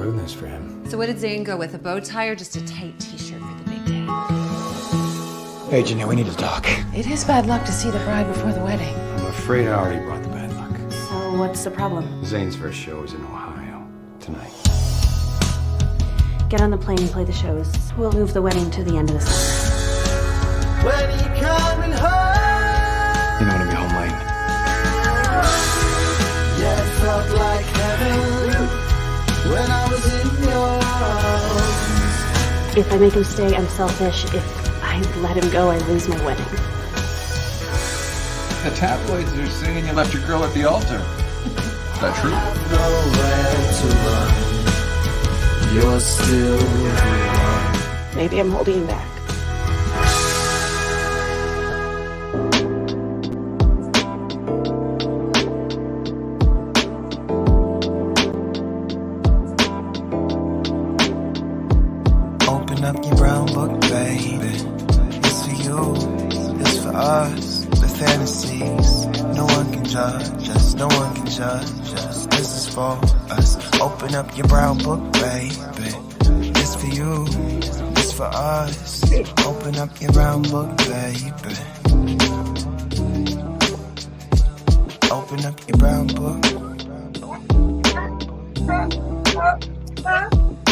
ruin this for him. So what did Zane go with, a bow tie or just a tight t-shirt for the big day? Hey, Janelle, we need to talk. It is bad luck to see the bride before the wedding. I'm afraid I already brought the bad luck. So what's the problem? Zane's first show is in Ohio tonight. Get on the plane and play the shows. We'll move the wedding to the end of the summer. When you coming home? You know, I'm gonna be home late. Yeah, it felt like heaven when I was in your arms. If I make him stay, I'm selfish. If I let him go, I lose my wedding. The tabloids are saying you left your girl at the altar. Is that true? Nowhere to run. You're still the one. Maybe I'm holding him back. Open up your brown book, baby. It's for you, it's for us. The fantasies, no one can judge us, no one can judge us. This is for us. Open up your brown book, baby. It's for you, it's for us. Open up your brown book, baby. Open up your brown book.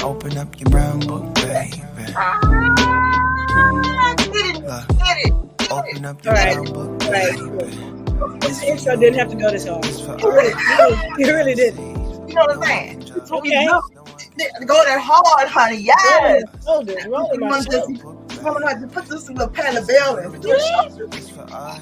Open up your brown book, baby. Look, open up your brown book, baby. This intro didn't have to go this hard. You really didn't. You know what I'm saying? That's what we Okay. do. Go that hard, honey. Yes. Hold it. Roll it, You my want to son. just put this in the pan of bell and It's for us.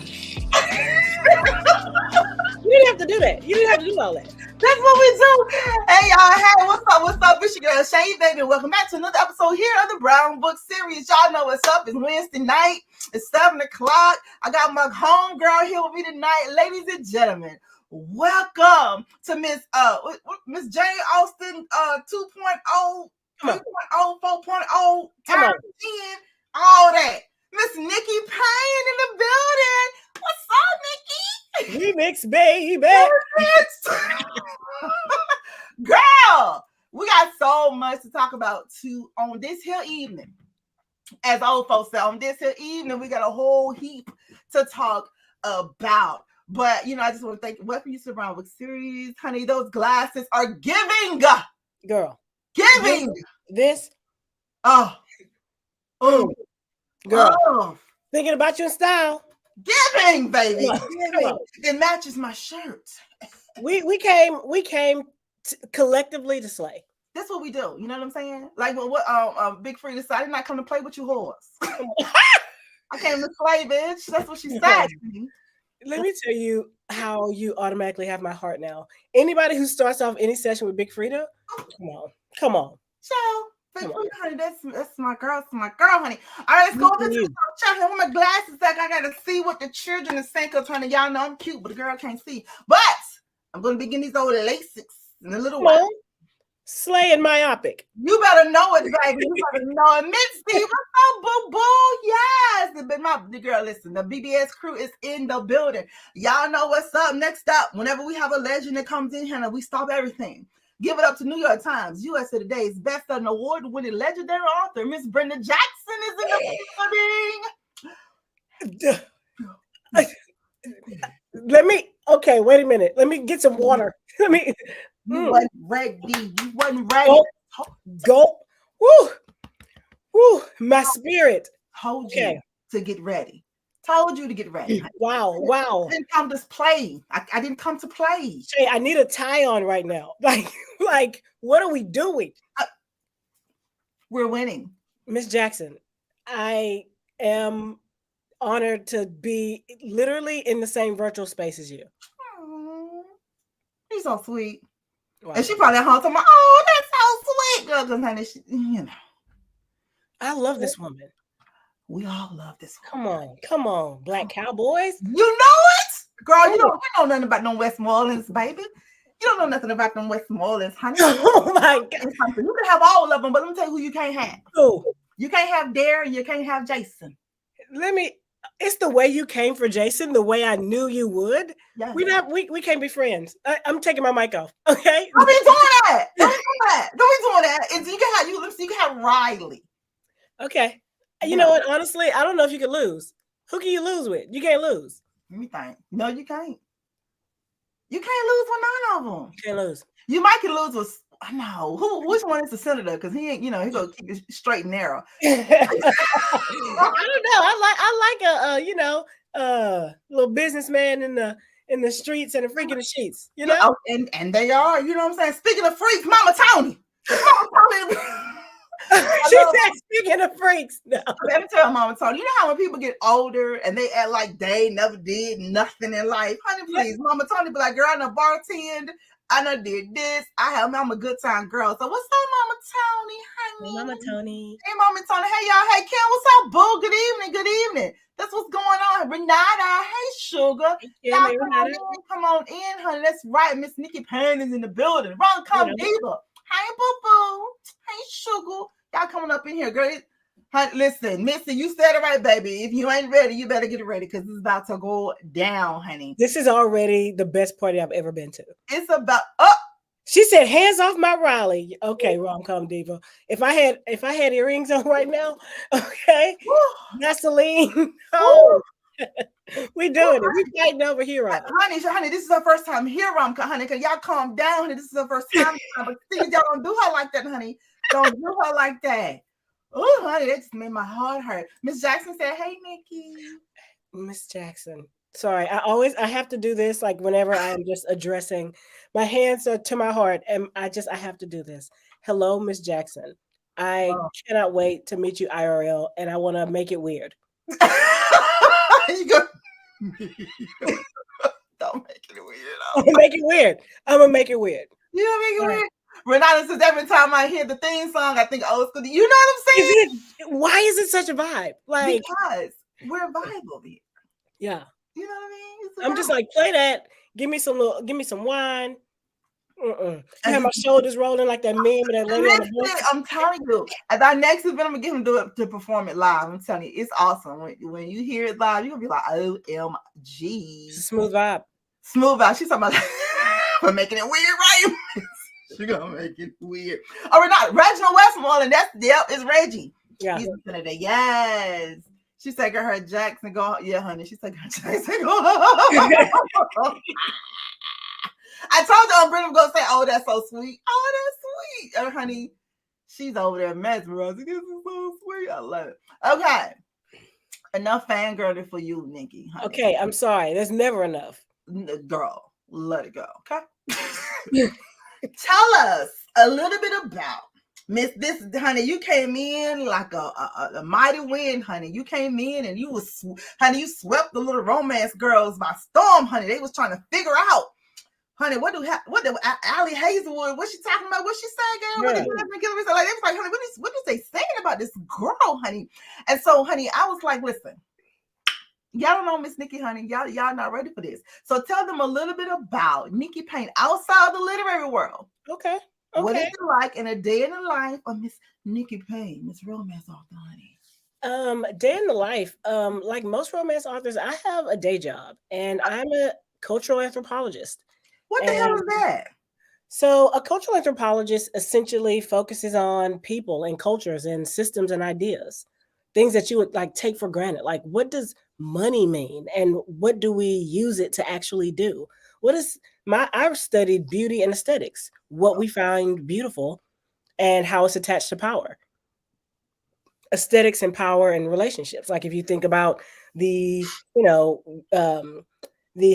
You didn't have to do that. You didn't have to do all that. That's what we do. Hey, y'all. Hey, what's up? What's up? It's your girl, Shay Baby. Welcome back to another episode here of the Brown Book Series. Y'all know what's up. It's Wednesday night. It's 7 o'clock. I got my home girl here with me tonight. Ladies and gentlemen, welcome to Miss Jane Austen 2.0, 3.0, 4.0, Come on. 10, all that. Miss Nikki Payne in the building. What's up, Nikki? Remix, baby. Girl, we got so much to talk about too on this here evening. As old folks say, on this here evening, we got a whole heap to talk about. But you know, I just want to thank you. Welcome you to the Brown Book Series, honey. Those glasses are giving, Girl. giving. This, Oh, girl. oh, Thinking about you in style. giving, baby. Come on, come Giving. on. It matches my shirt. We came collectively to slay. That's what we do. You know what I'm saying? Like what Big Free decided not come to play with you whores. I came to play, bitch. That's what she said. Let me tell you how you automatically have my heart now. Anybody who starts off any session with Big Frida, come on. So, Big Frida, honey, that's my girl. That's my girl, honey. All right, let's go over to the chat here with my glasses back. I gotta see what the children are saying, because honey, y'all know I'm cute, but the girl can't see. But I'm gonna be getting these old LASIKs in a little while. Slay and myopic. You better know it, baby. You better know it. Mitzi, what's up, boo-boo? Yes. But the girl, listen, the BBS crew is in the building. Y'all know what's up. Next up, whenever we have a legend that comes in here, we stop everything. Give it up to New York Times, USA Today's Bestselling Award-winning legendary author, Miss Brenda Jackson is in the building. Wait a minute. Let me get some water. You wasn't ready. You wasn't ready. Go. Woo. My spirit. Told you to get ready. Told you to get ready. Wow. I didn't come to play. I didn't come to play. Shay, I need a tie on right now. Like, what are we doing? We're winning. Miss Jackson, I am honored to be literally in the same virtual space as you. Oh, you're so sweet. Wow. And she probably at home talking about, oh, that's so sweet. Girl, because honey, you know. I love this woman. We all love this woman. Come on, Black Cowboys. You know it? Girl, you don't know nothing about no Westmorelands, baby. You don't know nothing about them Westmorelands, honey. Oh my God. You can have all of them, but let me tell you who you can't have. Oh, You can't have Dare and you can't have Jason. let me It's the way you came for Jason, the way I knew you would. Yeah. We can't be friends. I'm taking my mic off. Okay. Don't be doing that. Don't be doing that. Don't be doing that. And you can have Riley. Okay. You Yeah. know what? Honestly, I don't know if you can lose. Who can you lose with? You can't lose. Let me think. No, you can't. You can't lose with none of them. You can't lose. You might can lose with which one is the senator? Because he ain't, he gonna keep it straight and narrow. I don't know. I like a little businessman in the streets and a freak in the sheets. You know. Oh, and they are. You know what I'm saying? Speaking of freaks, Mama Tony. Mama Tony. She said, speaking of freaks. No. Let me tell Mama Tony. You know how when people get older and they act like they never did nothing in life? Honey, please. Mama Tony be like, girl, I done bartend. I done did this. I'm a good time girl. So what's up, Mama Tony, honey? Hey, Mama Tony. Hey, Mama Tony. Hey, y'all. Hey, Kim, what's up, boo? Good evening. Good evening. That's what's going on. Renata. Hey, sugar. Yeah, come on in, honey. That's right. Miss Nikki Payne is in the building. Ron come diva. Hey, boo-boo. Hey, sugar. Y'all coming up in here, girl. Honey, listen, Missy, you said it right, baby. If you ain't ready, you better get ready because it's about to go down, honey. This is already the best party I've ever been to. It's about She said, "Hands off my Riley." Okay, rom-com diva. If I had earrings on right now, okay, Vaseline. Oh, we doing it. We fighting over here, honey. This is her first time here, honey. Cause y'all calm down, honey. This is her first time. But please, y'all don't do her like that, honey. Don't do her like that. Oh, honey, that just made my heart hurt. Miss Jackson said, "Hey, Nikki." Miss Jackson. Sorry, I have to do this like whenever I am just addressing. My hands are to my heart, and I have to do this. Hello, Miss Jackson. I cannot wait to meet you IRL, and I want to make it weird. You go. Don't make it weird. I'm gonna make it weird. I'm gonna make it weird. You know make it weird. Renata says every time I hear the theme song, I think old school. You know what I'm saying? Why is it such a vibe? Like because we're a vibe over here. Yeah. You know what I mean? I'm just like, play that. Give me some wine. I have my shoulders rolling like that meme of that lady on the book. I'm telling you, at our next event, I'm gonna get him to perform it live. I'm telling you, it's awesome. When you hear it live, you're gonna be like, OMG. Smooth vibe. Smooth vibe. She's talking about we're making it weird, right? She's gonna make it weird. Oh, we're not. Reginald Westmoreland. It's Reggie. Yeah. He's listening to yes. She's taking her Jackson. Go, yeah, honey. She's taking her Jackson. Go. I told you, Brenda was gonna say, "Oh, that's so sweet. Oh, that's sweet." Honey, she's over there mesmerized. This is so sweet. I love it. Okay, enough fangirling for you, Nikki. Honey. Okay, I'm sorry. There's never enough. Girl, let it go. Okay. Tell us a little bit about Miss this, honey. You came in like a mighty wind, honey. You came in and you swept the little romance girls by storm, honey. They was trying to figure out, honey, what Allie Hazelwood? What she talking about? What she saying, girl? What did you like? They was like, honey, what is they saying about this girl, honey? And so, honey, I was like, listen, y'all don't know Miss Nikki, honey. Y'all not ready for this. So tell them a little bit about Nikki Payne outside the literary world. Okay. What is it like in a day in the life of Miss Nikki Payne, Miss Romance Author, honey? Day in the life. Like most romance authors, I have a day job, and I'm a cultural anthropologist. What the hell is that? So a cultural anthropologist essentially focuses on people and cultures and systems and ideas, things that you would like take for granted. Like, what does money mean? And what do we use it to actually do? I've studied beauty and aesthetics, what we find beautiful and how it's attached to power. Aesthetics and power and relationships. Like if you think about the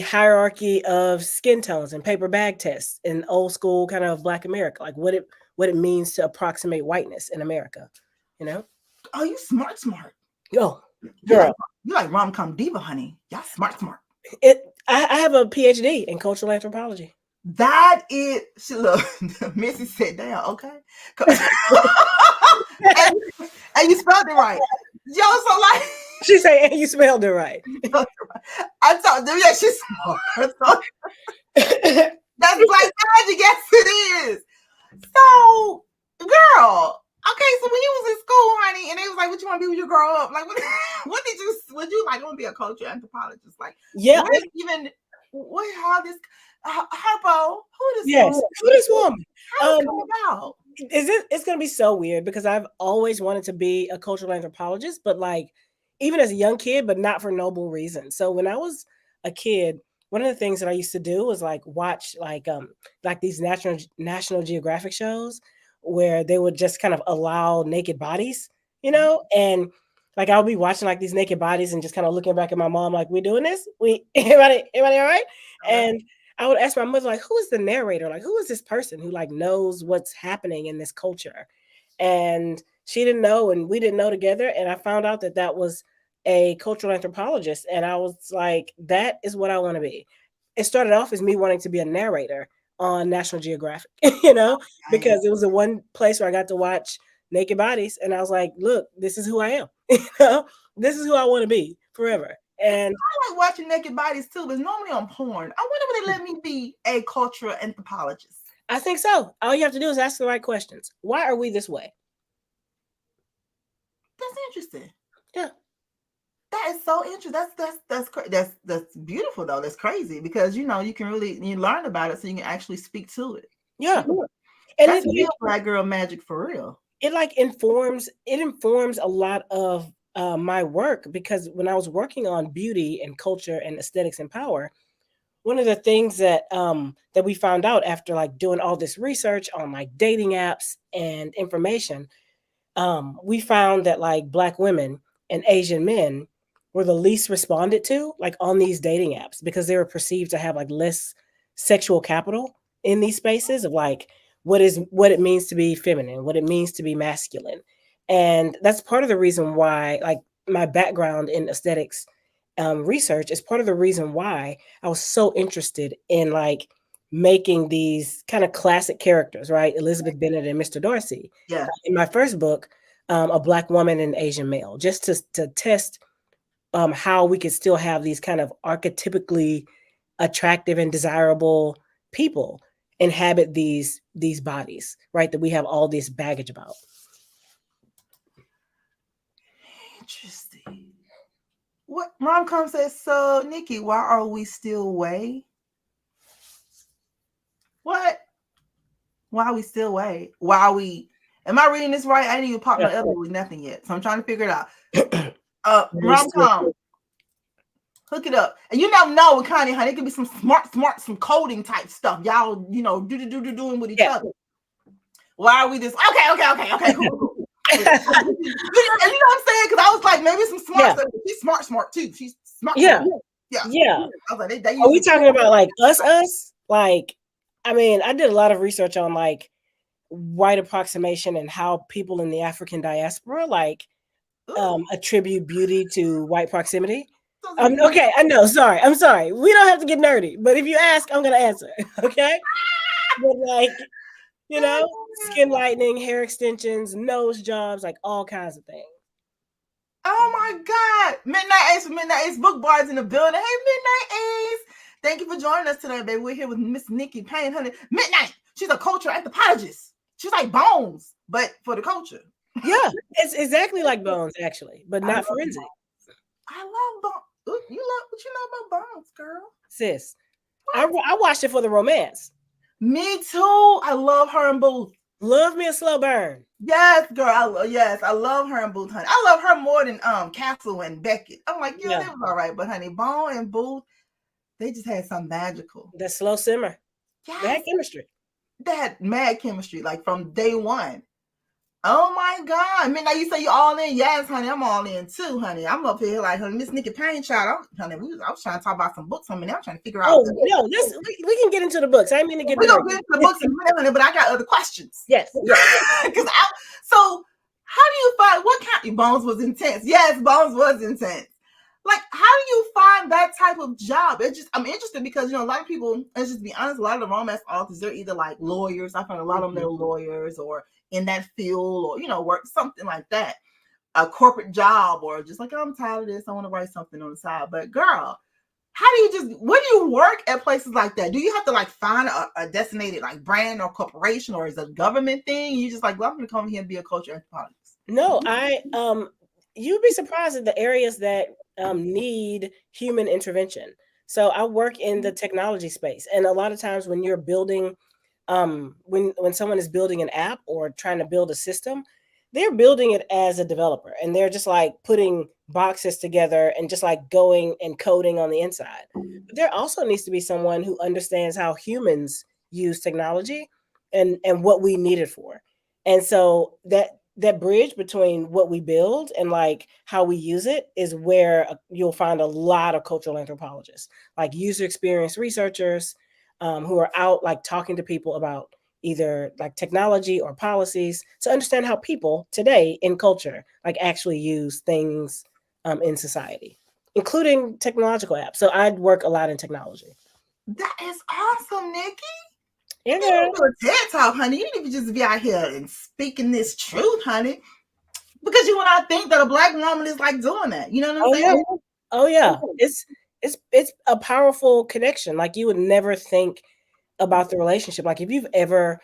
hierarchy of skin tones and paper bag tests in old school kind of Black America, like what it means to approximate whiteness in America, you know? Oh, you smart. Yo, girl. You like rom-com diva, honey. Y'all smart. I have a PhD in cultural anthropology. That is, look, Missy said down, okay? and you spelled it right. Yo, so like she said, and you spelled it right. I told them, yeah, she's smart. That's Black magic, yes it is. So, girl, Okay, so when you was in school, honey, and they was like, "What you want to be when you grow up?" Like, what did you? Would you like? I want to be a culture anthropologist. Like, Yeah. what is even? What? How this? Harpo? Who this? Yes. Woman? Who this woman? How this come about? It's gonna be so weird because I've always wanted to be a cultural anthropologist, but like even as a young kid, but not for noble reasons. So when I was a kid, one of the things that I used to do was like watch like these National Geographic shows where they would just kind of allow naked bodies, and like I'll be watching like these naked bodies and just kind of looking back at my mom like, we doing this? We everybody all right? And I would ask my mother, like, who is the narrator? Like, who is this person who like knows what's happening in this culture? And she didn't know, and we didn't know together. And I found out that that was a cultural anthropologist. And I was like, that is what I want to be. It started off as me wanting to be a narrator on National Geographic, because it was the one place where I got to watch naked bodies. And I was like, look, this is who I am. This is who I want to be forever. And I like watching naked bodies too, but it's normally on porn. I wonder if they let me be a cultural anthropologist. I think so. All you have to do is ask the right questions. Why are we this way? That's interesting. Yeah. That is so interesting. That's beautiful though. That's crazy because you can really learn about it so you can actually speak to it. Yeah. And that's real Black girl magic for real. It like informs a lot of my work, because when I was working on beauty and culture and aesthetics and power, one of the things that we found out after like doing all this research on like dating apps and information, we found that like Black women and Asian men were the least responded to like on these dating apps because they were perceived to have like less sexual capital in these spaces of like what it means to be feminine, what it means to be masculine. And that's part of the reason why like my background in aesthetics research is part of the reason why I was so interested in like making these kind of classic characters, right? Elizabeth Bennet and Mr. Darcy. Yeah. In my first book, a Black woman and Asian male, just to test how we could still have these kind of archetypically attractive and desirable people inhabit these bodies, right? That we have all this baggage about. Interesting. What rom-com says, so Nikki, why are we still away? What? Why are we still away? Why are we? Am I reading this right? I didn't even pop my elbow with nothing yet, so I'm trying to figure it out. Rom-com, hook it up, and you never know with Connie, honey. It could be some smart, some coding type stuff. Y'all, doing with each other. Why are we this? Okay, cool. You know what I'm saying? Because I was like, maybe some smart stuff. She's smart too. She's smart. Yeah. I was like, are we talking about like us? Like, I mean, I did a lot of research on like white approximation and how people in the African diaspora like attribute beauty to white proximity. Okay, I know. Sorry, I'm sorry. We don't have to get nerdy, but if you ask, I'm gonna answer. Okay, but like. Skin lightening, hair extensions, nose jobs, like all kinds of things. Oh my God. Midnight Ace Book Bars in the building. Hey, Midnight Ace. Thank you for joining us today, baby. We're here with Miss Nikki Payne, honey. Midnight. She's a cultural anthropologist. She's like Bones, but for the culture. Yeah, it's exactly like Bones, actually, but not forensic. I love Bones. You know about Bones, girl? Sis, I watched it for the romance. Me too. I love her and Booth. Love me a slow burn. Yes, girl. I love her and Booth, honey. I love her more than Castle and Beckett. I'm like, they was all right, but honey, Bone and Booth, they just had something magical. That slow simmer. Yes. They had chemistry. They had mad chemistry, like from day one. Oh my God. Midnight, you say you all in? Yes, honey. I'm all in too, honey. I'm up here like, honey, Miss Nikki Payne, child. I was trying to talk about some books. I'm trying to figure out. We can get into the books. I mean to get. We're gonna get into the books in a minute, honey, but I got other questions. Yes. So how do you find what kind? Bones was intense. Yes, Bones was intense. Like, how do you find that type of job? I'm interested because a lot of people. Let's just be honest. A lot of the romance authors, they're either like lawyers. I find a lot of them they're lawyers or in that field, or work something like that, a corporate job, or just like, I'm tired of this, I want to write something on the side. But girl, how do you just, when do you work at places like that? Do you have to like find a designated like brand or corporation, or is it a government thing? You just like, well, I'm gonna come here and be a culture anthropologist. No, you'd be surprised at the areas that need human intervention. So I work in the technology space, and a lot of times when you're building, when someone is building an app or trying to build a system, they're building it as a developer, and they're just like putting boxes together and just like going and coding on the inside. But there also needs to be someone who understands how humans use technology and what we need it for. And so that bridge between what we build and like how we use it is where you'll find a lot of cultural anthropologists, like user experience researchers, who are out like talking to people about either like technology or policies to understand how people today in culture like actually use things in society, including technological apps. So I'd work a lot in technology. That is awesome, Nikki. Yeah, You need to do a TED Talk, honey. You need to just be out here and speaking this truth, honey. Because you would not think that a Black woman is like doing that. You know what I'm saying? Yeah. Oh yeah. It's a powerful connection. Like you would never think about the relationship. Like if you've ever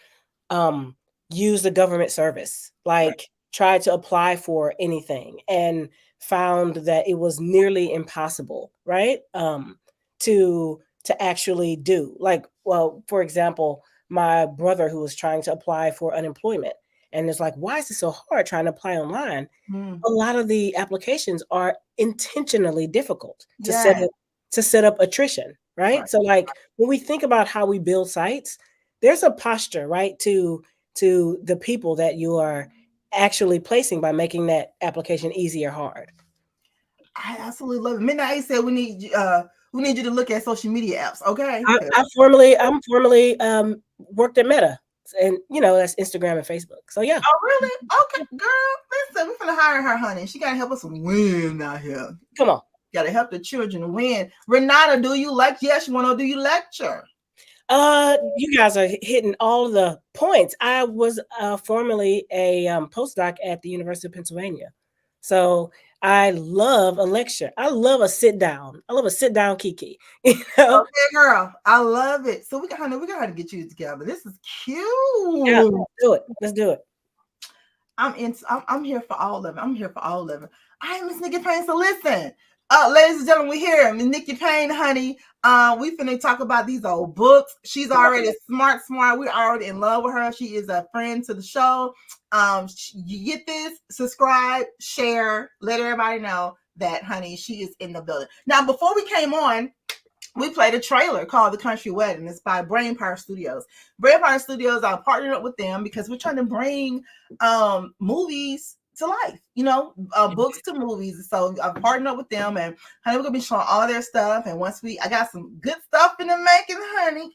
used a government service, like tried to apply for anything and found that it was nearly impossible, right? To actually do. Like, well, for example, my brother who was trying to apply for unemployment, and it's like, why is it so hard trying to apply online? A lot of the applications are intentionally difficult to set up attrition, right? So like when we think about how we build sites, there's a posture, right, to the people that you are actually placing by making that application easy or hard. I absolutely love it. Midnight said we need you to look at social media apps. Okay. I'm formerly worked at Meta, and that's Instagram and Facebook. So yeah. Oh really? Okay, girl. Listen, we're gonna hire her, honey. She gotta help us win out here. Come on. Gotta help the children win. Renata, do you lecture? Yes, you want to do you lecture? You guys are hitting all the points. I was formerly a postdoc at the University of Pennsylvania. So I love a lecture. I love a sit down. I love a sit down Kiki. Okay, girl. I love it. So we gotta get you together. This is cute. Yeah, let's do it. I'm here for all of it. I'm here for all of it. I am Miss Nikki Payne. So listen, ladies and gentlemen, we're here. Miss Nikki Payne, honey. We finna talk about these old books. She's already smart. We're already in love with her. She is a friend to the show. You get this, subscribe, share, let everybody know that, honey, she is in the building. Now, before we came on, we played a trailer called The Country Wedding. It's by Brainpower Studios. Brainpower Studios, I partnered up with them because we're trying to bring movies to life, books to movies. So I've partnered up with them, and honey, we're gonna be showing all their stuff. And once I got some good stuff in the making, honey.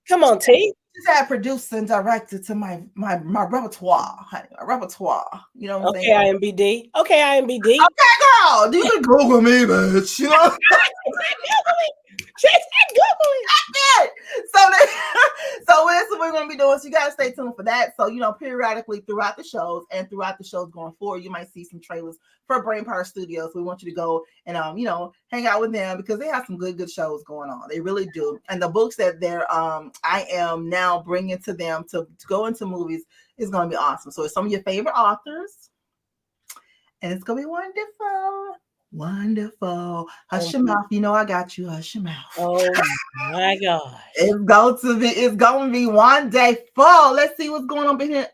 Come on, T. Just add producer and director to my repertoire, honey. My repertoire. You know what I'm saying? IMBD. Okay, girl. You can Google me, bitch. You know. She said Google it. So that's what we're going to be doing. So you got to stay tuned for that. So, periodically throughout the shows going forward, you might see some trailers for Brainpower Studios. We want you to go and, hang out with them because they have some good shows going on. They really do. And the books that I am now bringing to them to go into movies is going to be awesome. So it's some of your favorite authors, and it's going to be wonderful. Wonderful. Hush your mouth. I got you. Hush your mouth. Oh my gosh. It's going to be one day full. Let's see what's going on behind.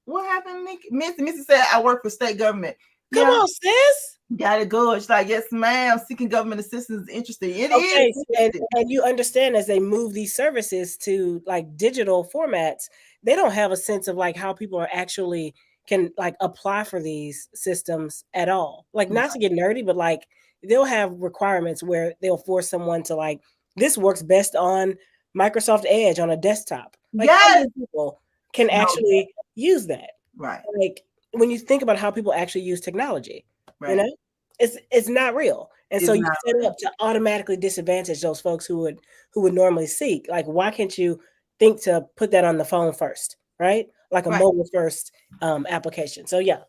What happened, Missy said I work for state government. Come on, sis. Got it good. She's like, yes, ma'am. Seeking government assistance is interesting. It is. And you understand as they move these services to like digital formats, they don't have a sense of like how people are actually can like apply for these systems at all. Like not to get nerdy, but like they'll have requirements where they'll force someone to like, this works best on Microsoft Edge on a desktop. Like how many people can actually use that? Right. Like when you think about how people actually use technology, it's not real. And so you set it up to automatically disadvantage those folks who would normally seek. Like, why can't you think to put that on the phone first? Right? like a Right. mobile first application. So yeah,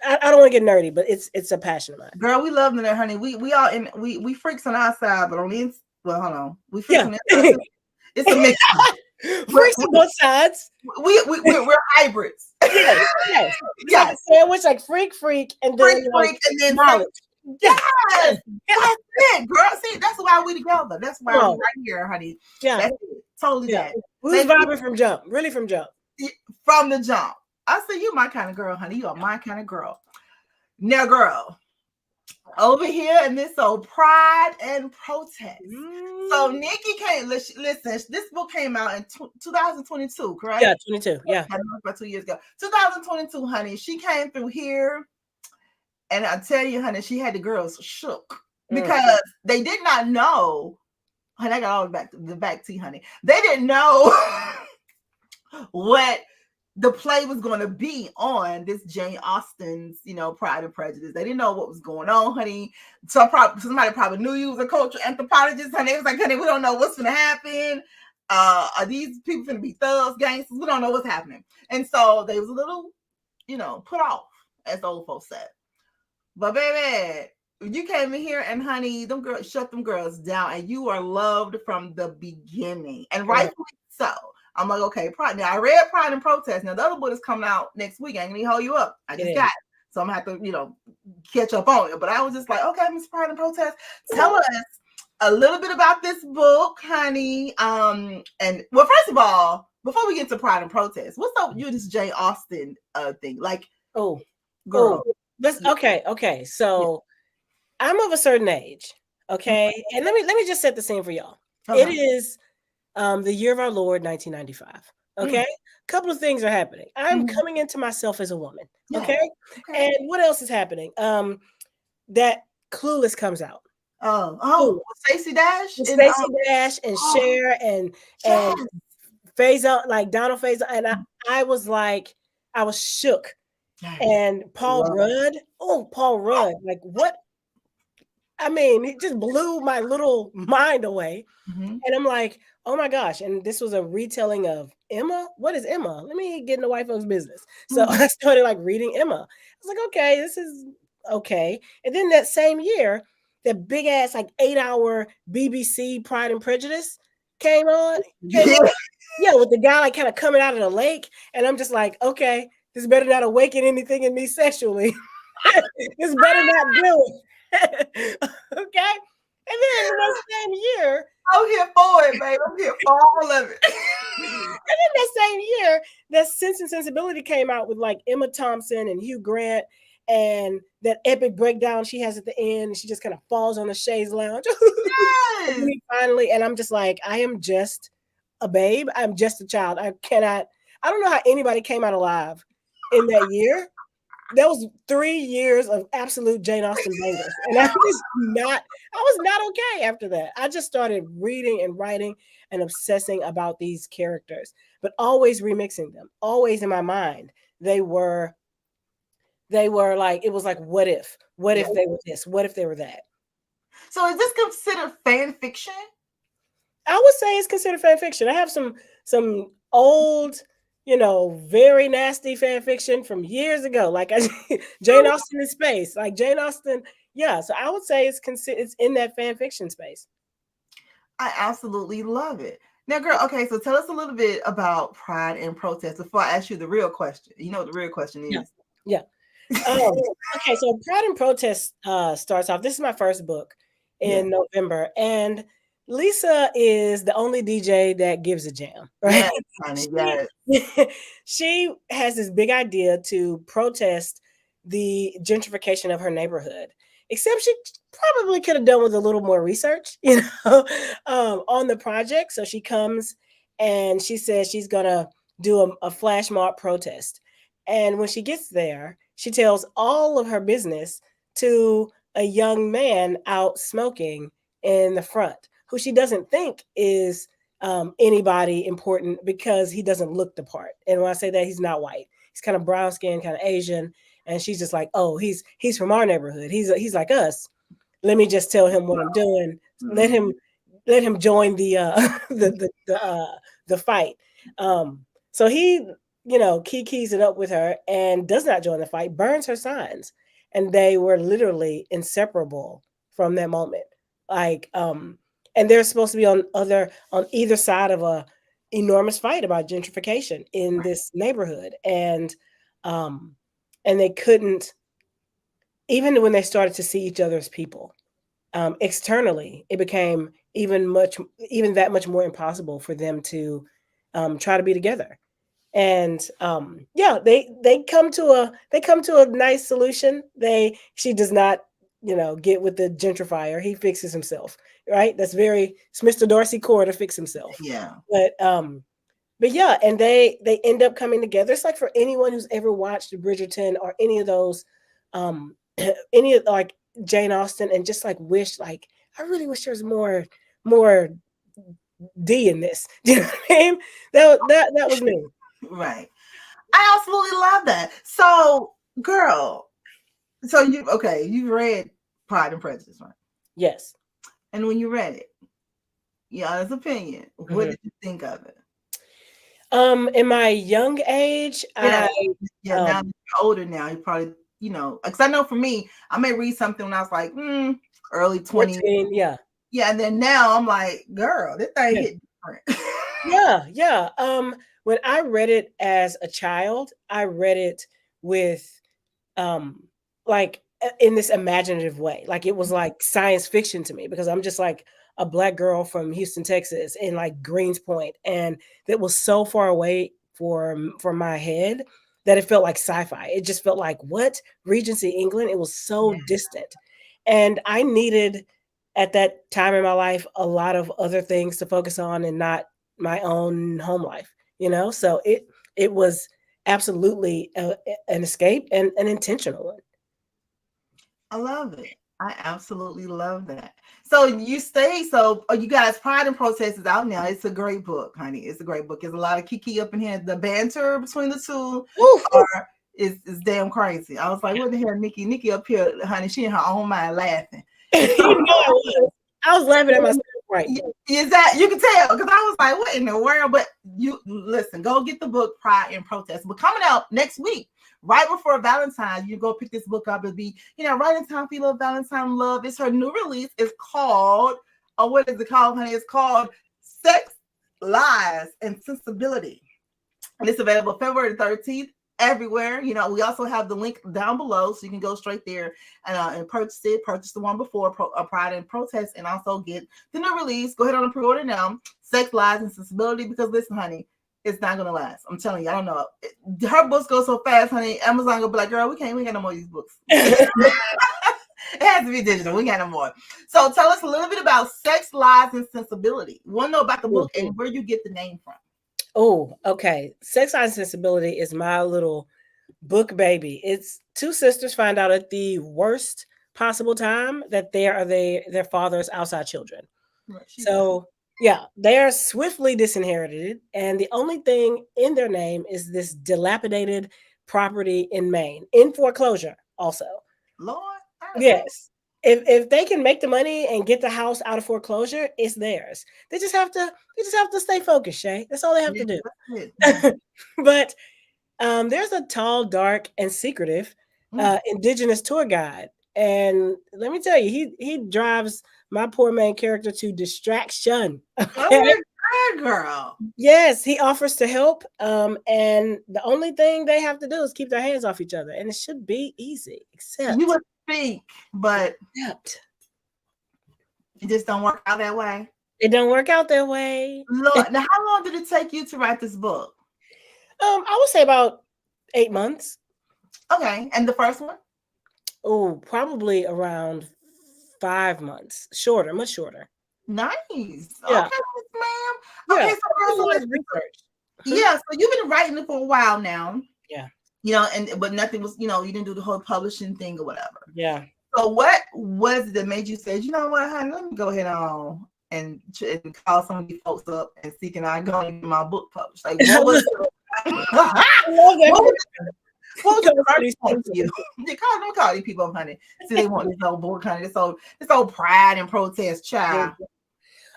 I don't want to get nerdy, but it's a passion of mine. Girl, we love that, honey. We all in we freaks on our side, but on the well, hold on. We freaks Yeah. on the inside. It's a mix. Freaks on both sides. We're hybrids. Yes, yes. It's Yes. like a sandwich, like freak, and then Freak, and then knowledge. yes, Yeah. that's it, girl. See, that's why we together. That's why Oh. we're right here, honey. Yeah. That's it. Totally Yeah. that. We was Thank you. vibing from jump, really from jump. From the jump. I say you my kind of girl, honey. You are my kind of girl. Now, girl, over here in this old Pride and Protest. So Nikki came. Listen, this book came out in 2022, correct? Yeah, 22. Yeah. About 2 years ago. 2022, honey. She came through here, and I tell you, honey, she had the girls shook because they did not know. Honey, I got all the back tea, honey. They didn't know what the play was going to be on this Jane Austen's, Pride and Prejudice. They didn't know what was going on, honey. Somebody probably knew you was a cultural anthropologist, honey. It was like, honey, we don't know what's going to happen. Are these people going to be thugs, gangsters? We don't know what's happening. And so they was a little, put off, as the old folks said. But baby, you came in here and honey, them girls shut them girls down, and you are loved from the beginning, and rightfully so. I'm like, okay, Pride. Now I read Pride and Protest. Now the other book is coming out next week. I ain't gonna hold you up. I just got it, so I'm gonna have to, catch up on it. But I was just like, okay, Miss Pride and Protest, tell us a little bit about this book, honey. And well, first of all, before we get to Pride and Protest, what's up with you this Jane Austen thing? Like, girl. Okay. So I'm of a certain age, okay, and let me just set the scene for y'all. Okay. It is the year of our Lord, 1995. Okay, a couple of things are happening. I'm coming into myself as a woman. Okay, and what else is happening? That Clueless comes out. Stacey Dash, and Cher and Faison, like Donald Faison, and I was shook. And Paul Rudd, like what? I mean, it just blew my little mind away. And I'm like, oh my gosh. And this was a retelling of Emma. What is Emma? Let me get in the white folks' business. So I started reading Emma. I was like, okay, this is okay. And then that same year, that big ass 8-hour BBC Pride and Prejudice came on. Yeah, with the guy kind of coming out of the lake. And I'm just like, okay, this better not awaken anything in me sexually. This better not do it. Okay. And then that same year, I'm here for it, babe. I'm here for all of it. And then that same year, that Sense and Sensibility came out with Emma Thompson and Hugh Grant, and that epic breakdown she has at the end, and she just kind of falls on the chaise lounge. Yes. Finally, and I'm just like, I am just a babe. I'm just a child. I don't know how anybody came out alive in that year. That was 3 years of absolute Jane Austen bangers. And I was not okay after that. I just started reading and writing and obsessing about these characters, but always remixing them, always in my mind. They were like, it was like, what if they were this? What if they were that? So is this considered fan fiction? I would say it's considered fan fiction. I have some old, very nasty fan fiction from years ago, Jane Austen in space, Jane Austen. Yeah, so I would say it's in that fan fiction space. I absolutely love it. Now, girl, okay, so tell us a little bit about Pride and Protest before I ask you the real question. You know what the real question is? Yeah. Okay, so Pride and Protest starts off. This is my first book in November, and Lisa is the only DJ that gives a jam, right? Yes, honey, yes. She has this big idea to protest the gentrification of her neighborhood, except she probably could have done with a little more research, on the project. So she comes and she says she's going to do a flash mob protest. And when she gets there, she tells all of her business to a young man out smoking in the front, who she doesn't think is anybody important because he doesn't look the part. And when I say that, he's not white. He's kind of brown skinned, kind of Asian. And she's just like, oh, he's from our neighborhood. He's like us. Let me just tell him what I'm doing. Let him join the fight. So he kikis it up with her and does not join the fight, burns her signs. And they were literally inseparable from that moment. Like, and they're supposed to be on either side of a enormous fight about gentrification in this neighborhood. And they couldn't, even when they started to see each other as people, externally, it became even that much more impossible for them to try to be together. And they come to a nice solution. She does not, get with the gentrifier. He fixes himself, right? It's Mr. Darcy Core to fix himself. Yeah. But yeah, and they end up coming together. It's like for anyone who's ever watched Bridgerton or any of those, any of like Jane Austen, and just like I really wish there was more D in this. Do you know what I mean? That was me. Right. I absolutely love that. So, girl, you've read Pride and Prejudice, right? Yes. And when you read it, your honest opinion, what did you think of it? In my young age, now you're older now, you probably, because I know for me, I may read something when I was like, early 20s. 14, yeah. Yeah, and then now I'm like, girl, this thing hit different. Yeah. When I read it as a child, I read it with like in this imaginative way. Like it was like science fiction to me, because I'm just like a Black girl from Houston, Texas, in like Greenspoint, and that was so far away from my head that it felt like sci-fi. It just felt like, what? Regency England? It was so distant. And I needed, at that time in my life, a lot of other things to focus on and not my own home life, So it was absolutely an escape, and an intentional one. I love it. I absolutely love that. So you guys, Pride and Protest is out now. It's a great book, honey. It's a great book. There's a lot of kiki up in here. The banter between the two is damn crazy. I was like, what the hell, Nikki up here, honey? She in her own mind laughing. I was laughing at myself. Right. Is that, you can tell, because I was like, what in the world? But you listen, go get the book Pride and Protest. But coming out next week, right before Valentine's, you go pick this book up. It'll be, right in time for your little Valentine love. It's her new release. It's called, what is it called, honey? It's called Sex, Lies, and Sensibility. And it's available February 13th. Everywhere. We also have the link down below, so you can go straight there and purchase it. Purchase the one before Pride and Protest, and also get the new release. Go ahead on and pre-order now. Sex, Lies, and Sensibility. Because listen, honey, it's not gonna last. I'm telling you. I don't know. Her books go so fast, honey. Amazon gonna be like, girl, we got no more of these books. It has to be digital. We got no more. So tell us a little bit about Sex, Lies, and Sensibility. We want to know about the book and where you get the name from. Oh, okay. Sex, Lies, and Sensibility is my little book baby. It's two sisters find out at the worst possible time that they are their father's outside children. Right. So yeah, they are swiftly disinherited, and the only thing in their name is this dilapidated property in Maine, in foreclosure also. Lord. Yes. If they can make the money and get the house out of foreclosure, it's theirs. They just have to stay focused, Shay. That's all they have to do. But there's a tall, dark, and secretive indigenous tour guide. And let me tell you, he drives my poor main character to distraction. Oh, girl. Yes, he offers to help. And the only thing they have to do is keep their hands off each other. And it should be easy, except you would think, but it just don't work out that way. It don't work out that way. Lord, now how long did it take you to write this book? I would say about 8 months. Okay, and the first one? Oh, probably around 5 months. Shorter, much shorter. Nice. Yeah. Okay, ma'am. Yeah. Okay, so research. Yeah, so you've been writing it for a while now. Yeah. But nothing was, you didn't do the whole publishing thing or whatever. Yeah. So what was it that made you say, you know what, honey, let me go ahead on and call some of these folks up and see can I go and get my book published? Like, what was what was the first thing for you? Don't call these people up, honey. See, they want this old book, honey. This old Pride and Protest child.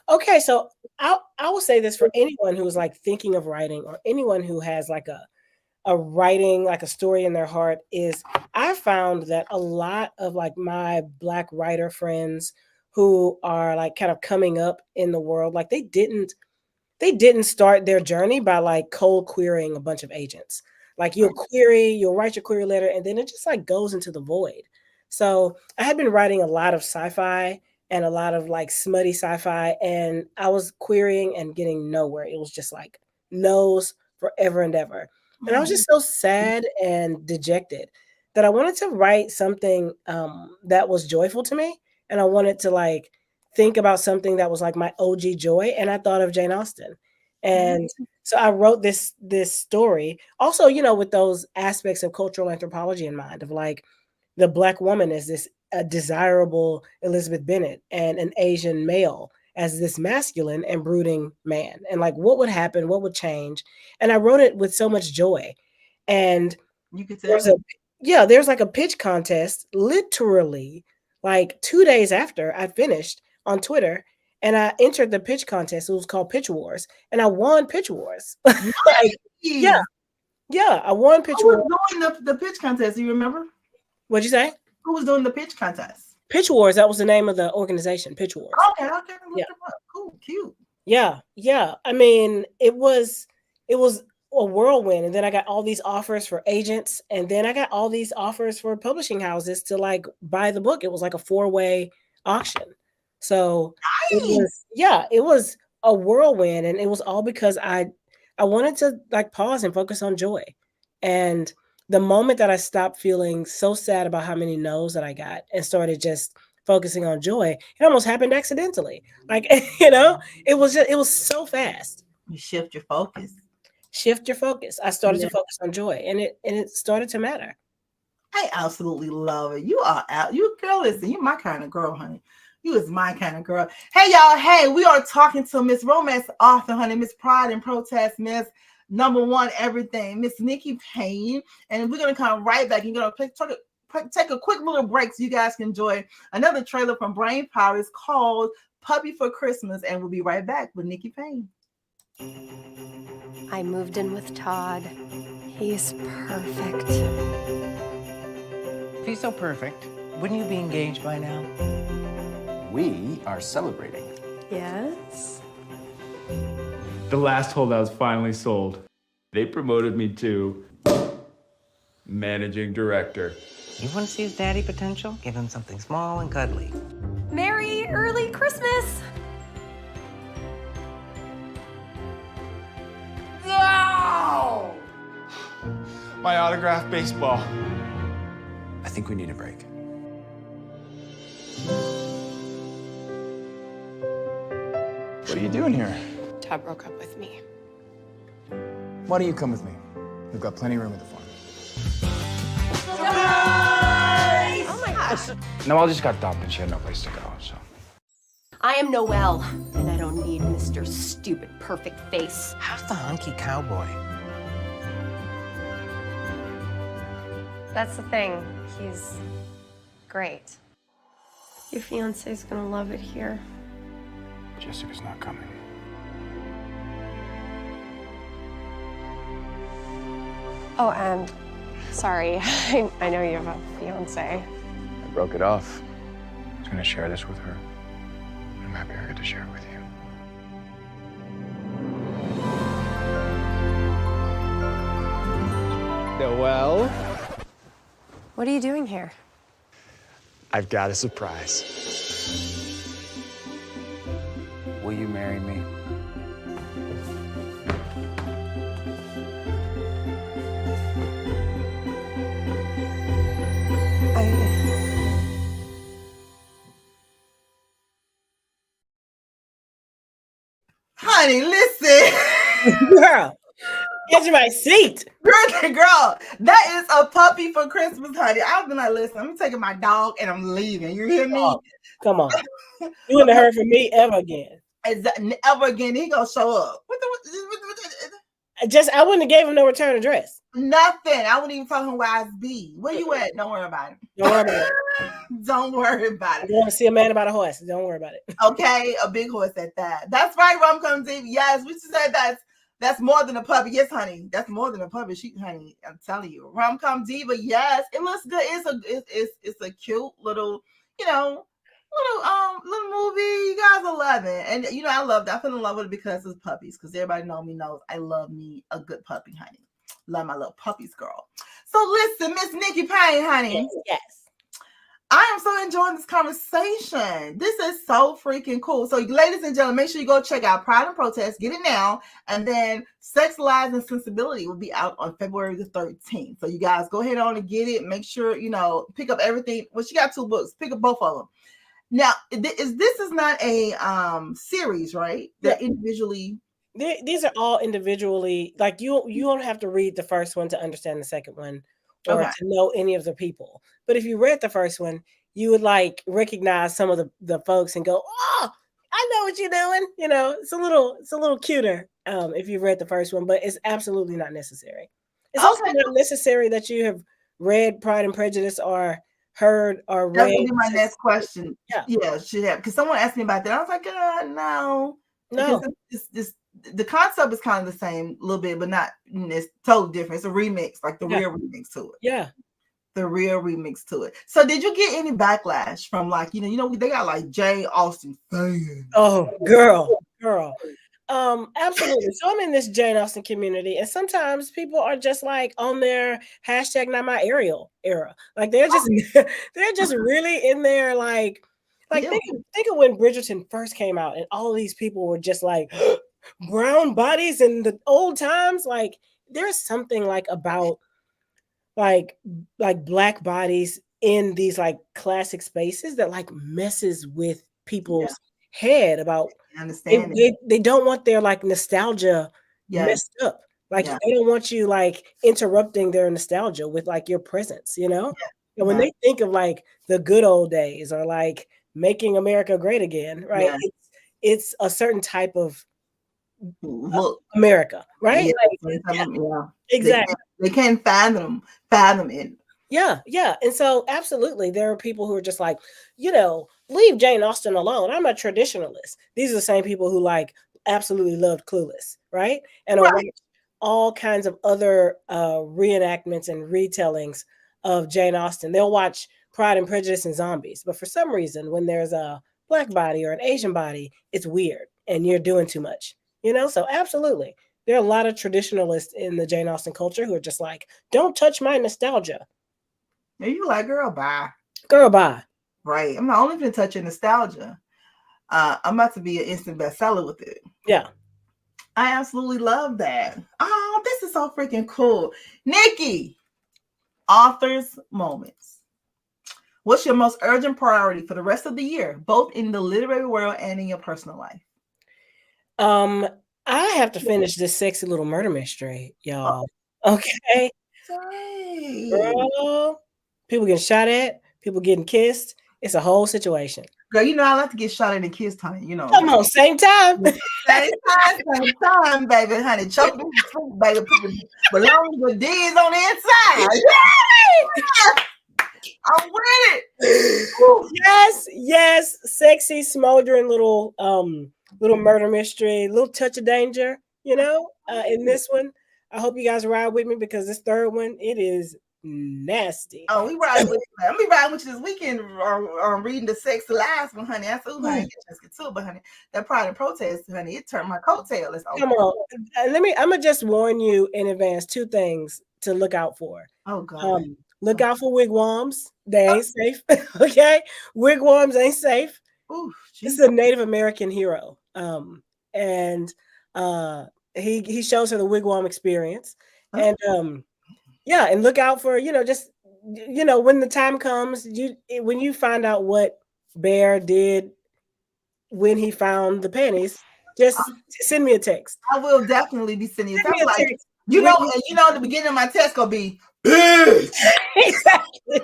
Okay, so I will say this for anyone who's like thinking of writing, or anyone who has like writing like a story in their heart is I found that a lot of like my Black writer friends who are like kind of coming up in the world, like they didn't start their journey by like cold querying a bunch of agents. Like you'll write your query letter and then it just like goes into the void. So I had been writing a lot of sci-fi and a lot of like smutty sci-fi, and I was querying and getting nowhere. It was just like no's forever and ever. And I was just so sad and dejected that I wanted to write something that was joyful to me. And I wanted to like think about something that was like my OG joy. And I thought of Jane Austen. And so I wrote this story also, with those aspects of cultural anthropology in mind of like the Black woman as this desirable Elizabeth Bennet and an Asian male as this masculine and brooding man. And like what would happen, what would change. And I wrote it with so much joy. And You could tell. there's like a pitch contest literally like 2 days after I finished on Twitter, and I entered the pitch contest. It was called Pitch Wars, and I won Pitch Wars. Like, yeah, I won Pitch Who Wars. was doing the pitch contest? Do you remember? What'd you say? Who was doing the pitch contest? Pitch Wars. That was the name of the organization. Pitch Wars. Okay. Look Yeah. them up. Cool, cute. Yeah. I mean, it was a whirlwind, and then I got all these offers for agents, and then I got all these offers for publishing houses to like buy the book. It was like a 4-way auction. So it was a whirlwind, and it was all because I wanted to like pause and focus on joy. And the moment that I stopped feeling so sad about how many no's that I got and started just focusing on joy, it almost happened accidentally. Like, it was so fast. You shift your focus. Shift your focus. I started to focus on joy, and it started to matter. I absolutely love it. You are out. You girl, listen, you my kind of girl, honey. You is my kind of girl. Hey, y'all. Hey, we are talking to Miss Romance author, honey, Miss Pride and Protest, Miss #1 everything, Miss Nikki Payne. And we're gonna come right back and take a quick little break so you guys can enjoy another trailer from Brain Power. It's called Puppy for Christmas, and we'll be right back with Nikki Payne. I moved in with Todd. He's perfect. If he's so perfect, wouldn't you be engaged by now? We are celebrating. Yes? The last holdout's finally sold. They promoted me to managing director. You want to see his daddy potential? Give him something small and cuddly. Merry early Christmas! No! My autographed baseball. I think we need a break. What are you doing here? Todd broke up with me. Why don't you come with me? We've got plenty of room at the farm. Oh my gosh! Noelle just got dumped and she had no place to go, so. I am Noelle, and I don't need Mr. Stupid Perfect Face. How's the hunky cowboy? That's the thing. He's great. Your fiance's gonna love it here. Jessica's not coming. Oh, and sorry. I know you have a fiance. I broke it off. I was gonna share this with her. I'm happy I get to share it with you. Noelle, What are you doing here? I've got a surprise. Will you marry me? Honey, listen. Girl, get to my seat. Girl, that is a puppy for Christmas, honey. I've been like, listen, I'm taking my dog and I'm leaving. You hear me? Come on. You wouldn't have heard from me ever again. Ever again, he gonna show up. I wouldn't have gave him no return address. Nothing. I wouldn't even tell him where I'd be. Where you at? Don't worry about it. Don't worry about it. Don't worry about it. You want to see a man about a horse? Don't worry about it. Okay, a big horse at that. That's right, Rom comes in. Yes, we said that's That's more than a puppy. Yes, honey. That's more than a puppy. Honey, I'm telling you, rom-com diva. Yes, it looks good. It's a cute little, little movie. You guys will love it. And I love that. I fell in love with it because it's puppies. Because everybody knows I love me a good puppy, honey. Love my little puppies, girl. So listen, Miss Nikki Payne, honey. Yes. I am so enjoying this conversation. This is so freaking cool. So, ladies and gentlemen, make sure you go check out Pride and Protest. Get it now. And then Sex, Lies, and Sensibility will be out on February the 13th. So, you guys go ahead on and get it. Make sure, pick up everything. Well, she got 2 books. Pick up both of them. Now, this is not a series, right? They're individually. These are all individually. Like, you don't have to read the first one to understand the second one. Or to know any of the people. But if you read the first one, you would recognize some of the folks and go, oh, I know what you're doing. It's a little cuter if you've read the first one, but it's absolutely not necessary. It's also not necessary that you have read Pride and Prejudice or heard or read. That would be my next question. Yeah, should have. Because someone asked me about that. I was like, no. The concept is kind of the same a little bit, but not, it's totally different. It's a remix, like the real remix to it. Yeah. The real remix to it. So did you get any backlash from they got like Jane Austen fans? Oh, girl. Absolutely. So I'm in this Jane Austen community, and sometimes people are just on their hashtag not my Ariel era. Like they're just really in there think of when Bridgerton first came out and all these people were just brown bodies in the old times. There's something about black bodies in these classic spaces that messes with people's head about they don't want their nostalgia messed up. They don't want you interrupting their nostalgia with your presence, and when they think of the good old days or making America great again, right? It's a certain type of America, right? Exactly. They can't fathom it. Yeah. And so absolutely, there are people who are just leave Jane Austen alone. I'm a traditionalist. These are the same people who absolutely loved Clueless, right? And all kinds of other reenactments and retellings of Jane Austen. They'll watch Pride and Prejudice and Zombies, but for some reason, when there's a black body or an Asian body, it's weird and you're doing too much. So absolutely. There are a lot of traditionalists in the Jane Austen culture who are just don't touch my nostalgia. And you girl, bye. Girl, bye. Right. I'm not only going to touch your nostalgia. I'm about to be an instant bestseller with it. Yeah. I absolutely love that. Oh, this is so freaking cool. Nikki, author's moments. What's your most urgent priority for the rest of the year, both in the literary world and in your personal life? I have to finish this sexy little murder mystery, y'all. Okay. Sorry. Girl, people getting shot at, people getting kissed. It's a whole situation. Girl, I like to get shot at and kissed, honey. Come on, same time. Same time, baby, honey. Choke me, baby. Belong with D's on the inside. I'm with it. Yes. Sexy, smoldering little murder mystery, little touch of danger, in this one. I hope you guys ride with me because this third one, it is nasty. Oh, we ride with you. I'm riding with you this weekend on reading the Sex Lies one, honey. I said, honey, let's get to it, but honey, that Pride and Protest, honey, it turned my coattail. Come on. I'm gonna just warn you in advance 2 things to look out for. Oh God. Look out for wigwams. They ain't safe. Okay. Wigwams ain't safe. Ooh, this is a Native American hero. And he shows her the wigwam experience. And and look out for, just when the time comes, when you find out what Bear did when he found the panties, just send me a text. I will definitely be sending you a text. At the beginning of my text gonna be bitch. Exactly.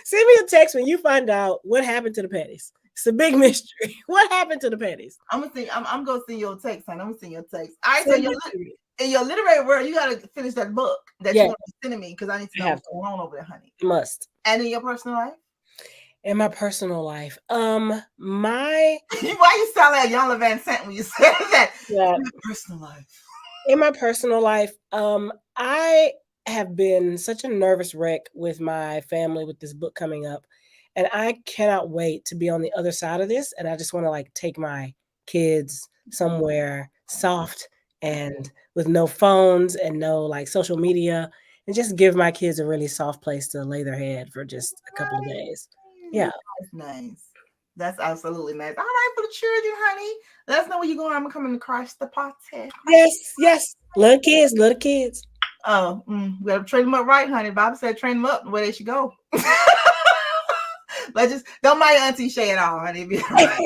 Send me a text when you find out what happened to the panties. It's a big mystery. What happened to the panties? I'm gonna send you a text, honey. I'm gonna send you a text. All right, so in your literary world, you gotta finish that book that you're gonna be sending me because I need to know what's going on over there, honey. You must. And in your personal life? In my personal life, Why you sound like young eventse when you say that? Yeah. In my personal life. In my personal life, I have been such a nervous wreck with my family with this book coming up, and I cannot wait to be on the other side of this. And I just want to like take my kids somewhere soft and with no phones and no like social media, and just give my kids a really soft place to lay their head for just a couple of days. Yeah. That's nice. That's absolutely nice. All right, for the children, honey. Let us know where you're going. I'm coming to crash the party. Yes. Little kids. Oh, we gotta train them up right, honey. Bob said train them up where they should go. But just don't mind Auntie Shay at all, honey. Be all right.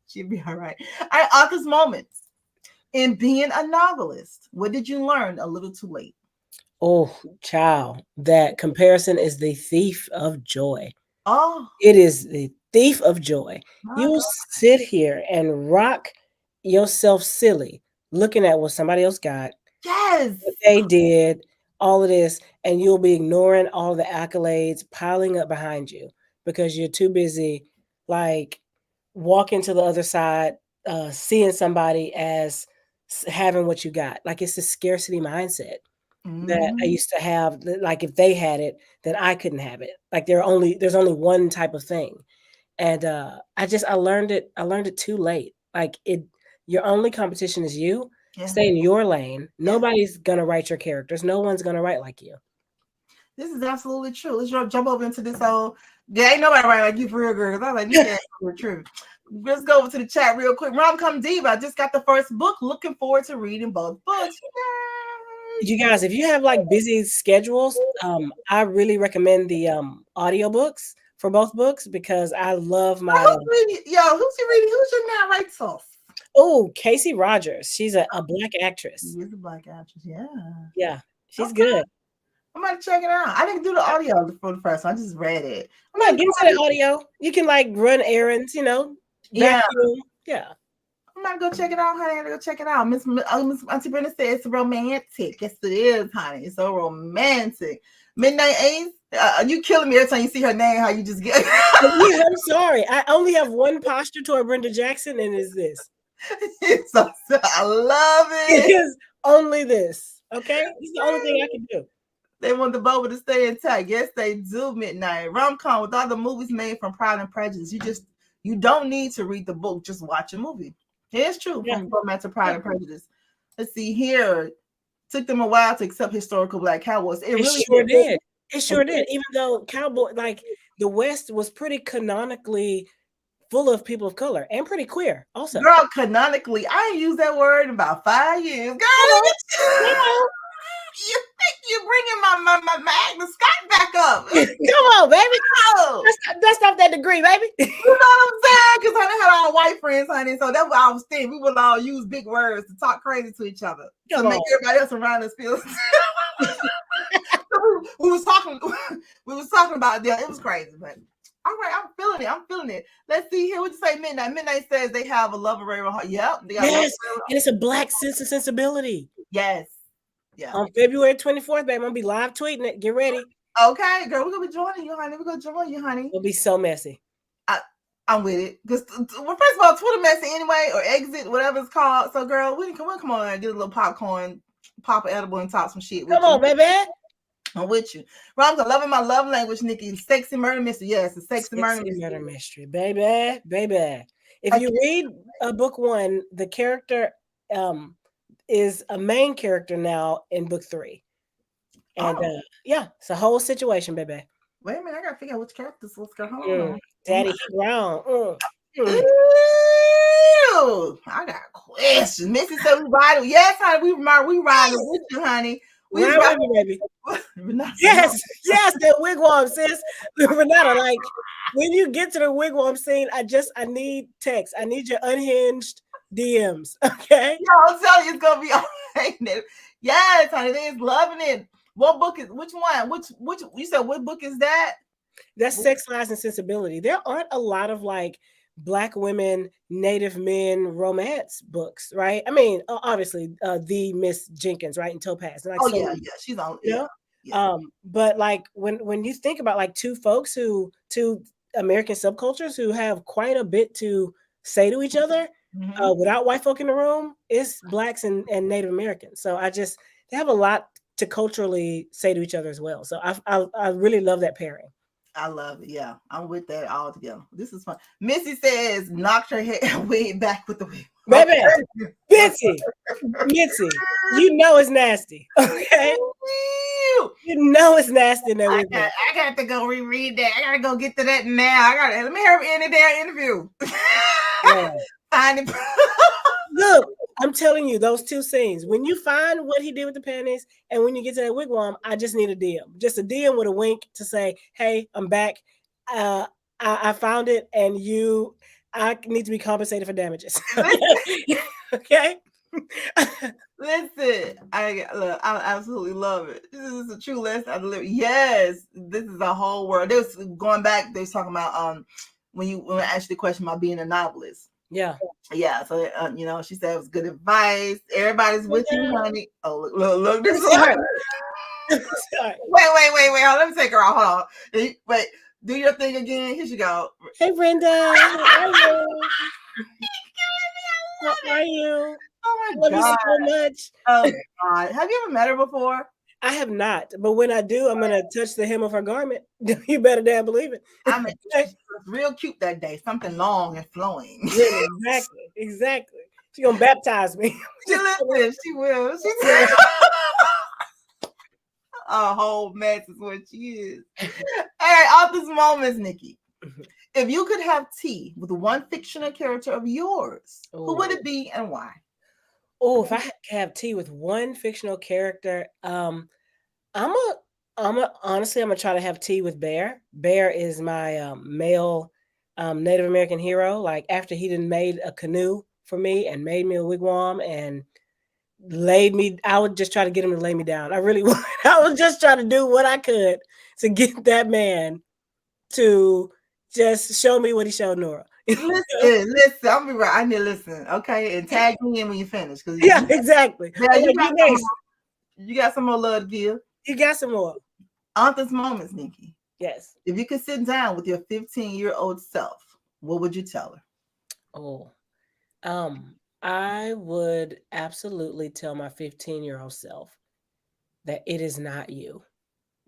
She'll be all right. All right, author's moments. In being a novelist, what did you learn a little too late? Oh, child, that comparison is the thief of joy. Oh, it is the thief of joy. My You will God. sit here and rock yourself silly looking at what somebody else got, Yes. what they did, all of this, and you'll be ignoring all the accolades piling up behind you because you're too busy like walking to the other side, seeing somebody as having what you got. Like it's the scarcity mindset that I used to have. Like if they had it, then I couldn't have it. Like there's only one type of thing. And I learned it too late. Like your only competition is you. Yeah. Stay in your lane. Nobody's gonna write your characters. No one's gonna write like you. This is absolutely true. Let's jump over into this whole. There ain't nobody write like you for real, girl. I'm like, yeah, that's true. Let's go over to the chat real quick. Rom-com Diva, I just got the first book. Looking forward to reading both books. You guys, if you have like busy schedules, I really recommend the audiobooks for both books because I love my. Who's you reading? Who's your narrator? Oh, Casey Rogers. She's a black actress. She is a black actress, yeah. Yeah, she's good. I'm gonna check it out. I didn't do the audio for the first one. I just read it. I'm not getting to the audio. You can like run errands, Yeah. Yeah. I'm gonna go check it out, honey. I'm gonna go check it out. Miss Auntie Brenda said it's romantic. Yes, it is, honey. It's so romantic. Midnight Ace, you killing me every time you see her name. How you just get? I'm sorry. I only have one posture toward Brenda Jackson, and it's this. I love it. It is only this. Okay, it's the only thing I can do. They want the bubble to stay intact. Yes, they do. Midnight rom-com with all the movies made from Pride and Prejudice. You don't need to read the book. Just watch a movie. It's true. From format to Pride and Prejudice. Let's see here. Took them a while to accept historical black cowboys. It really sure did. It sure did. Even though cowboy, like the West was pretty canonically full of people of color and pretty queer also. Girl, canonically, I ain't used that word in about 5 years. Girl, you're bringing my Magna Scott back up. Come on, baby. Oh. Dust off that degree, baby. You know what I'm saying? Because I had all white friends, honey. So that's what I was thinking. We would all use big words to talk crazy to each other to make everybody else around us feel. we was talking about that. It was crazy, but all right, I'm feeling it. Let's see here. What you say, Midnight? Midnight says they have a love affair. Yep. Yes, and it's a black sense of sensibility. Yes. Yeah. On February 24th, baby, I'm gonna be live tweeting it. Get ready. Okay, girl, we're gonna be joining you, honey. We're gonna join you, honey. It'll be so messy. I'm with it. Because first of all, Twitter messy anyway, or exit, whatever it's called. So, girl, we can come on and get a little popcorn, pop an edible, and talk some shit. Come on, baby. I'm with you. Rom's loving my love language, Nikki. Sexy murder mystery. Yes, a sexy murder mystery, baby. If you read book 1, the character is a main character now in book 3. And it's a whole situation, baby. Wait a minute, I gotta figure out which characters. Let's go home. Daddy, he brown. Ew, I got questions. Missy said we riding. Yes, honey, we riding with you, honey. We riding, baby. Yes, that wigwam, sis. Renata, like when you get to the wigwam scene, I need text. I need your unhinged DMs. Okay. Yo, I'm telling you, it's gonna be all right. Yes, honey, they is loving it. What book is which one? Which you said what book is that? That's Sex, Lies, and Sensibility. There aren't a lot of like Black women, Native men romance books, right? I mean, obviously, the Miss Jenkins, right, and Topaz. Like, yeah, she's on. Yeah, But like when you think about like two American subcultures who have quite a bit to say to each other, without white folk in the room, it's Blacks and Native Americans. So they have a lot to culturally say to each other as well. So I really love that pairing. I love it. Yeah, I'm with that all together. This is fun. Missy says, knocked her hair wig back with the wig. Baby, Missy, you know it's nasty. Okay, you know it's nasty in that wig. I got to go reread that. I gotta go get to that now. Let me hear any damn interview. Find it. Look, I'm telling you, those two scenes. When you find what he did with the panties, and when you get to that wigwam, I just need a DM. Just a DM with a wink to say, "Hey, I'm back. I found it, and I need to be compensated for damages." Okay. Listen, I absolutely love it. This is a true lesson I deliver. Yes, this is a whole world. They was going back. They was talking about when I asked the question about being a novelist. Yeah. So she said it was good advice. Everybody's with you, honey. Oh, look, this is her. Wait. Hold on. Let me take her out. Hold on. Wait, do your thing again. Here she go. Hey, Brenda. How are you? How are you? Oh my God. Love you so much. Oh God. Have you ever met her before? I have not, but when I do, I'm gonna touch the hem of her garment. You better damn believe it. I mean, she was real cute that day. Something long and flowing. Yeah, exactly. She's gonna baptize me. She will. A whole mess is what she is. All right, author's moments, Nikki. If you could have tea with one fictional character of yours, who would it be and why? Oh, if I could have tea with one fictional character, honestly, I'm gonna try to have tea with Bear. Bear is my male Native American hero. Like after he done made a canoe for me and made me a wigwam and laid me, I would just try to get him to lay me down. I really would. I would just try to do what I could to get that man to just show me what he showed Nora. Listen, I'll be right. I need to listen, okay? And tag me in when you finish. Yeah, exactly. Yeah, you got some more love to give. You got some more. Author's moments, Nikki. Yes. If you could sit down with your 15-year-old self, what would you tell her? I would absolutely tell my 15-year-old self that it is not you.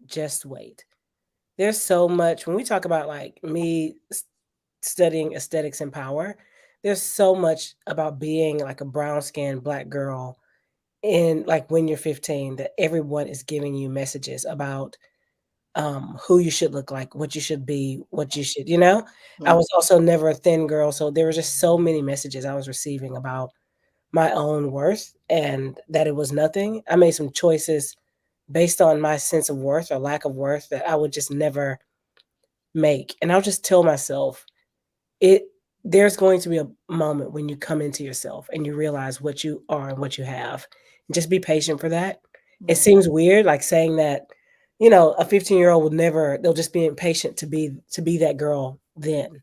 Just wait. There's so much when we talk about like me studying aesthetics and power, there's so much about being like a brown-skinned Black girl in like when you're 15 that everyone is giving you messages about who you should look like, what you should be, what you should, I was also never a thin girl. So there were just so many messages I was receiving about my own worth and that it was nothing. I made some choices based on my sense of worth or lack of worth that I would just never make. And I'll just tell myself, there's going to be a moment when you come into yourself and you realize what you are and what you have. Just be patient for that. It seems weird, like saying that, a 15-year-old would never, they'll just be impatient to be that girl then.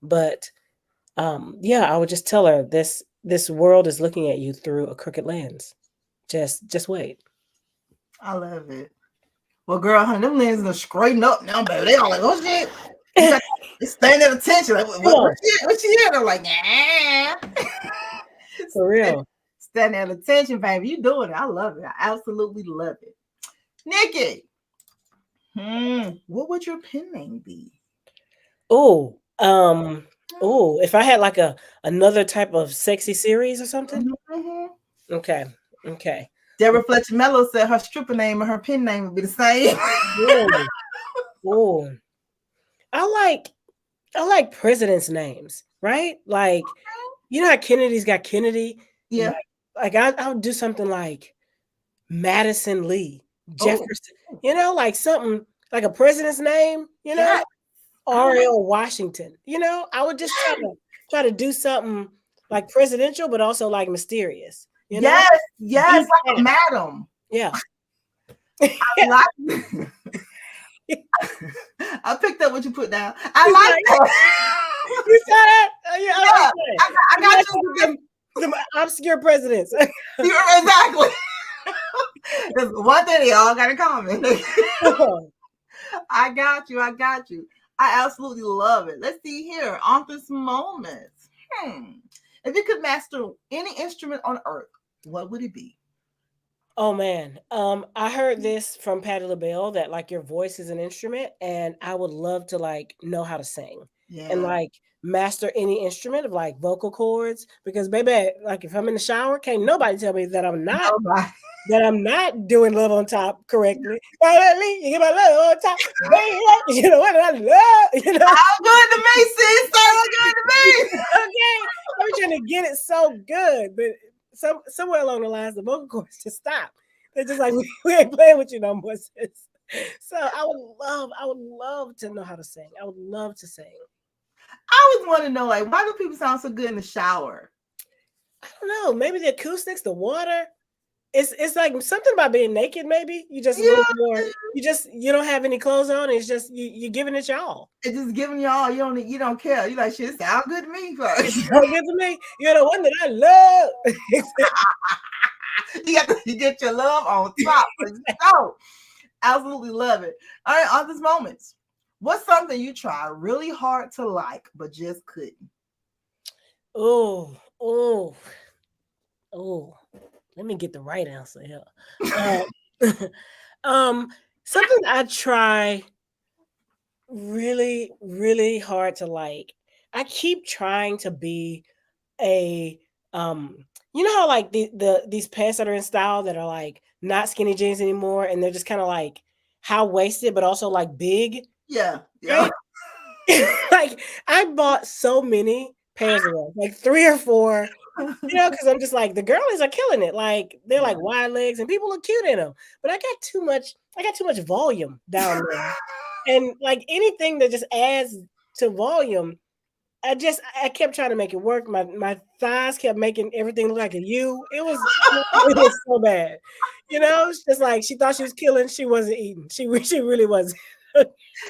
But I would just tell her this world is looking at you through a crooked lens. Just wait. I love it. Well, girl, honey, them lenses are straighten up now, baby. They all like, oh shit. It's staying at attention. Like, what you hear? They're like, nah. For real. Standing at attention, baby. You doing it. I love it. I absolutely love it. Nikki, what would your pen name be? If I had like another type of sexy series or something. Okay. Deborah Fletcher Mello said her stripper name and her pen name would be the same. I like presidents' names, right? Like, you know how Kennedy's got Kennedy? Yeah. Like I would do something like Madison Lee, Jefferson, like something like a president's name, R.L. Washington, I would just try to do something like presidential, but also like mysterious. Yes, like a madam. Yeah. I picked up what you put down. I like that. You saw that? Yeah. I got you. The obscure presidents. Exactly. There's one thing they all got in common. I got you. I absolutely love it. Let's see here. Author's moments. If you could master any instrument on earth, what would it be? Oh man. I heard this from Patti LaBelle that like your voice is an instrument, and I would love to like know how to sing and like master any instrument of like vocal cords, because baby, like if I'm in the shower, can't nobody tell me that I'm not doing love on top correctly. You get my love on top, baby. You know what I love? You know, how good to me, sis. So good to me. Okay, I'm trying to get it so good, but somewhere along the lines, the vocal cords just stop. They're just like, we ain't playing with you no more, sis. So I would love to know how to sing. I would love to sing. I always want to know, like, why do people sound so good in the shower? I don't know. Maybe the acoustics, the water. It's like something about being naked. Maybe you just you don't have any clothes on. It's just you're giving it your all. It's just giving you all. You don't care. You like, shit, it sound good to me. It sound good to me. You're the one that I love. You get your love on top. So, absolutely love it. All right, on these moments, what's something you try really hard to like but just couldn't? Oh. Let me get the right answer here. Something I try really, really hard to like. I keep trying to be a you know how like these pants that are in style that are like not skinny jeans anymore, and they're just kind of like high-waisted but also like big. Yeah. Right? Like I bought so many pairs of them, like 3 or 4. You know, because I'm just like, the girlies are killing it. Like they're like wide legs and people look cute in them. But I got too much volume down there. And like anything that just adds to volume, I kept trying to make it work. My thighs kept making everything look like a U. It was so bad. You know, it's just like she thought she was killing, she wasn't eating. She really wasn't.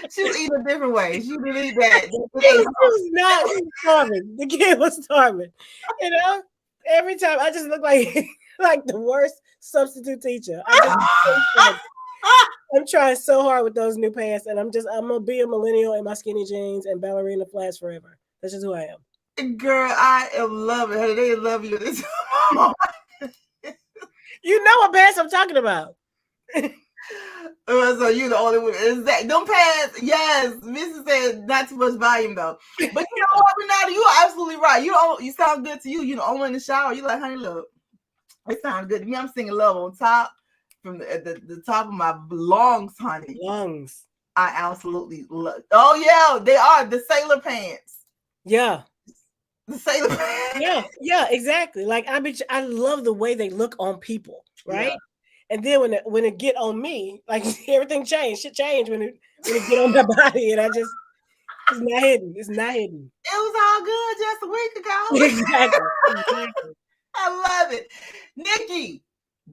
She was eating a different way. She didn't eat that. She was starving. The kid was starving. You know, every time I just look like the worst substitute teacher. I'm trying so hard with those new pants, and I'm gonna be a millennial in my skinny jeans and ballerina flats forever. That's just who I am. Girl, I am loving her. They love you. You know what pants I'm talking about. So you the only one. Exactly. Them pants, yes. Mrs. said not too much volume though. But you know what, Renata, you are absolutely right. You sound good to you. You the only one in the shower. You like, honey, look, it sounds good to me. I'm singing love on top from the top of my lungs, honey. Lungs. I absolutely love. Oh yeah, they are the sailor pants. Yeah. The sailor pants. Yeah, exactly. Like I love the way they look on people, right? Yeah. And then when it get on me, like everything changed. Shit changed when it get on my body, and it's not hidden. It's not hidden. It was all good just a week ago. Exactly. I love it. Nikki,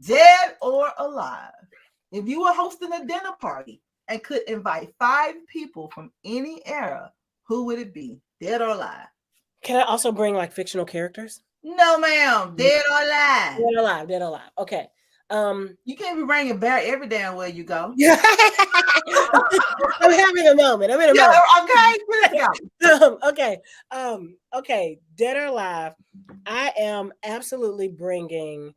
dead or alive? If you were hosting a dinner party and could invite 5 people from any era, who would it be? Dead or alive? Can I also bring like fictional characters? No, ma'am. Dead or alive? Dead or alive. Okay. You can't be bringing Barry every damn way you go. I'm having a moment. Okay, okay. Okay. Dead or alive, I am absolutely bringing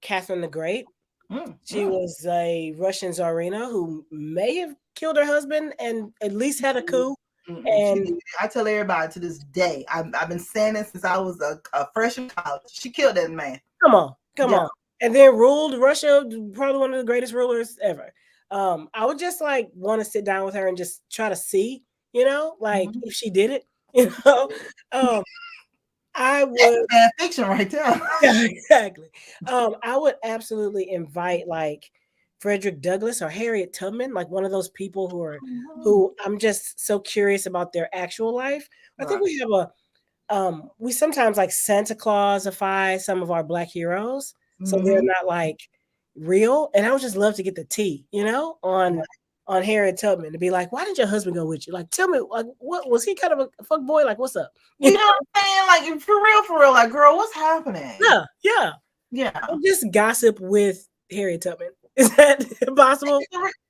Catherine the Great. She was a Russian Tsarina who may have killed her husband and at least had a coup. And I tell everybody to this day, I've been saying it since I was a freshman in college. She killed that man. Come on. And then ruled Russia, probably one of the greatest rulers ever. I would just like want to sit down with her and just try to see, you know, like if she did it, you know. I would fan fiction right there. Yeah, exactly. I would absolutely invite like Frederick Douglass or Harriet Tubman, like one of those people who I'm just so curious about their actual life. I think we have we sometimes like Santa Clausify some of our Black heroes. So they're not like real. And I would just love to get the tea, you know, on Harriet Tubman to be like, why didn't your husband go with you? Like, tell me, like, what was he kind of a fuck boy? Like, what's up? You know what I'm saying? Like, for real, like, girl, what's happening? Yeah. I'll just gossip with Harriet Tubman. Is that possible?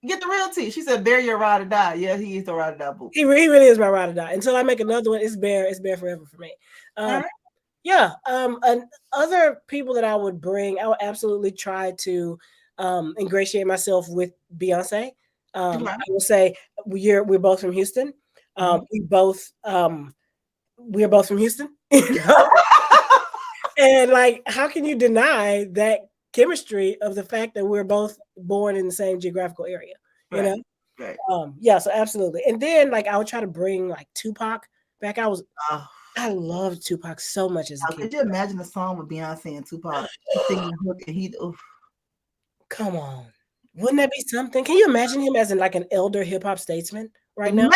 Get the real tea. She said, "Bear your ride or die." Yeah, he is the ride or die boo. He really is my ride or die. Until I make another one, it's Bear forever for me. Right. Yeah. And other people that I would bring, I would absolutely try to ingratiate myself with Beyonce. I will say we're both from Houston. We're both from Houston. And like, how can you deny that chemistry of the fact that we're both born in the same geographical area? You know? Right. Yeah, so absolutely. And then like I would try to bring like Tupac back. I loved Tupac so much as a kid. Could you imagine a song with Beyonce and Tupac singing the hook and come on. Wouldn't that be something? Can you imagine him as like an elder hip-hop statesman right now? Man,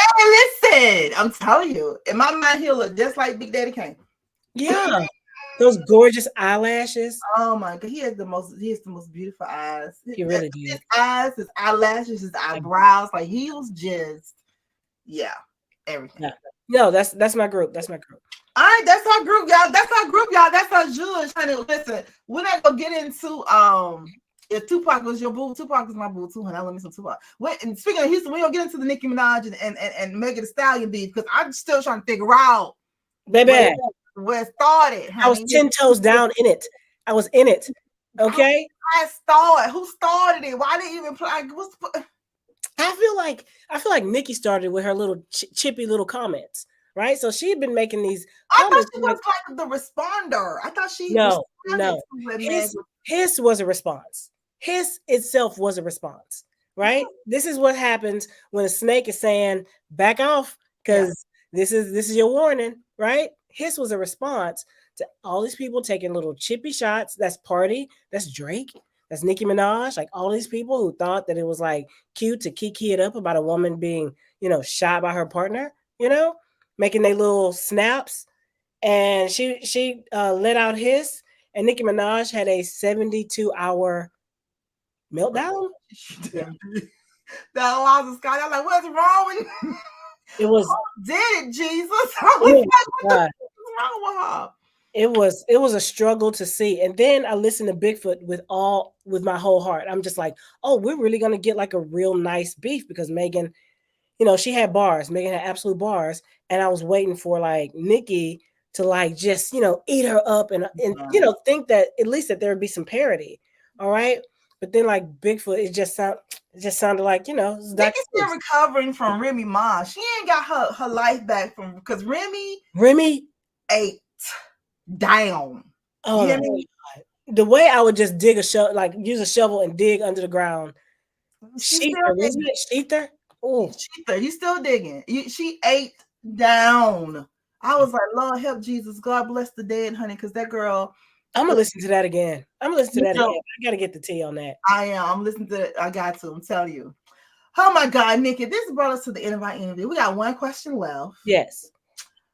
listen, I'm telling you, in my mind, he'll look just like Big Daddy Kane. Yeah. Those gorgeous eyelashes. Oh my God, he has the most beautiful eyes. He really did. His eyes, his eyelashes, his eyebrows, like he was just, everything. Yeah. No, that's my group. That's my group. All right, that's our group, y'all. That's our group, y'all. That's our Jewish, honey. Listen, we're not gonna get into if Tupac was your boo. Tupac is my boo too, honey. I love me some Tupac. And speaking of Houston, we don't get into the Nicki Minaj and Megan Thee Stallion beef because I'm still trying to figure out, baby, where it started. Honey. I was 10 toes down in it. I was in it. Okay. Who started it? Why did it even play? I feel like Nikki started with her little chippy little comments, right? So she had been making these. I thought she was like the responder. I thought she no. His was a response. His itself was a response, right? This is what happens when a snake is saying back off because this is your warning, right? His was a response to all these people taking little chippy shots. That's Party. That's Drake. That's Nicki Minaj. Like all these people who thought that it was like cute to kiki it up about a woman being, shot by her partner, making their little snaps. And she let out his, and Nicki Minaj had a 72-hour meltdown. That was Scott. I'm like, what's wrong with you? It was did it, Jesus? What's wrong with her? It was a struggle to see. And then I listened to Bigfoot with my whole heart. I'm just like, oh, we're really gonna get like a real nice beef because Megan, she had bars. Megan had absolute bars, and I was waiting for like Nikki to like just eat her up and think that at least that there would be some parity. All right. But then like Bigfoot, it just sounded like, Nikki's still recovering from Remy Ma. She ain't got her life back from because Remy ate down. Oh, the way I would just dig a shovel, like use a shovel and dig under the ground. Sheether, wasn't it? Sheether? Oh, Sheether, he's still digging. She ate down. I was like, Lord help Jesus, God bless the dead, honey, because that girl. I'm gonna listen to that again. I gotta get the tea on that. I am. I'm listening to it. I got to. I'm telling you. Oh my God, Nikki, this brought us to the end of our interview. We got one question left. Yes.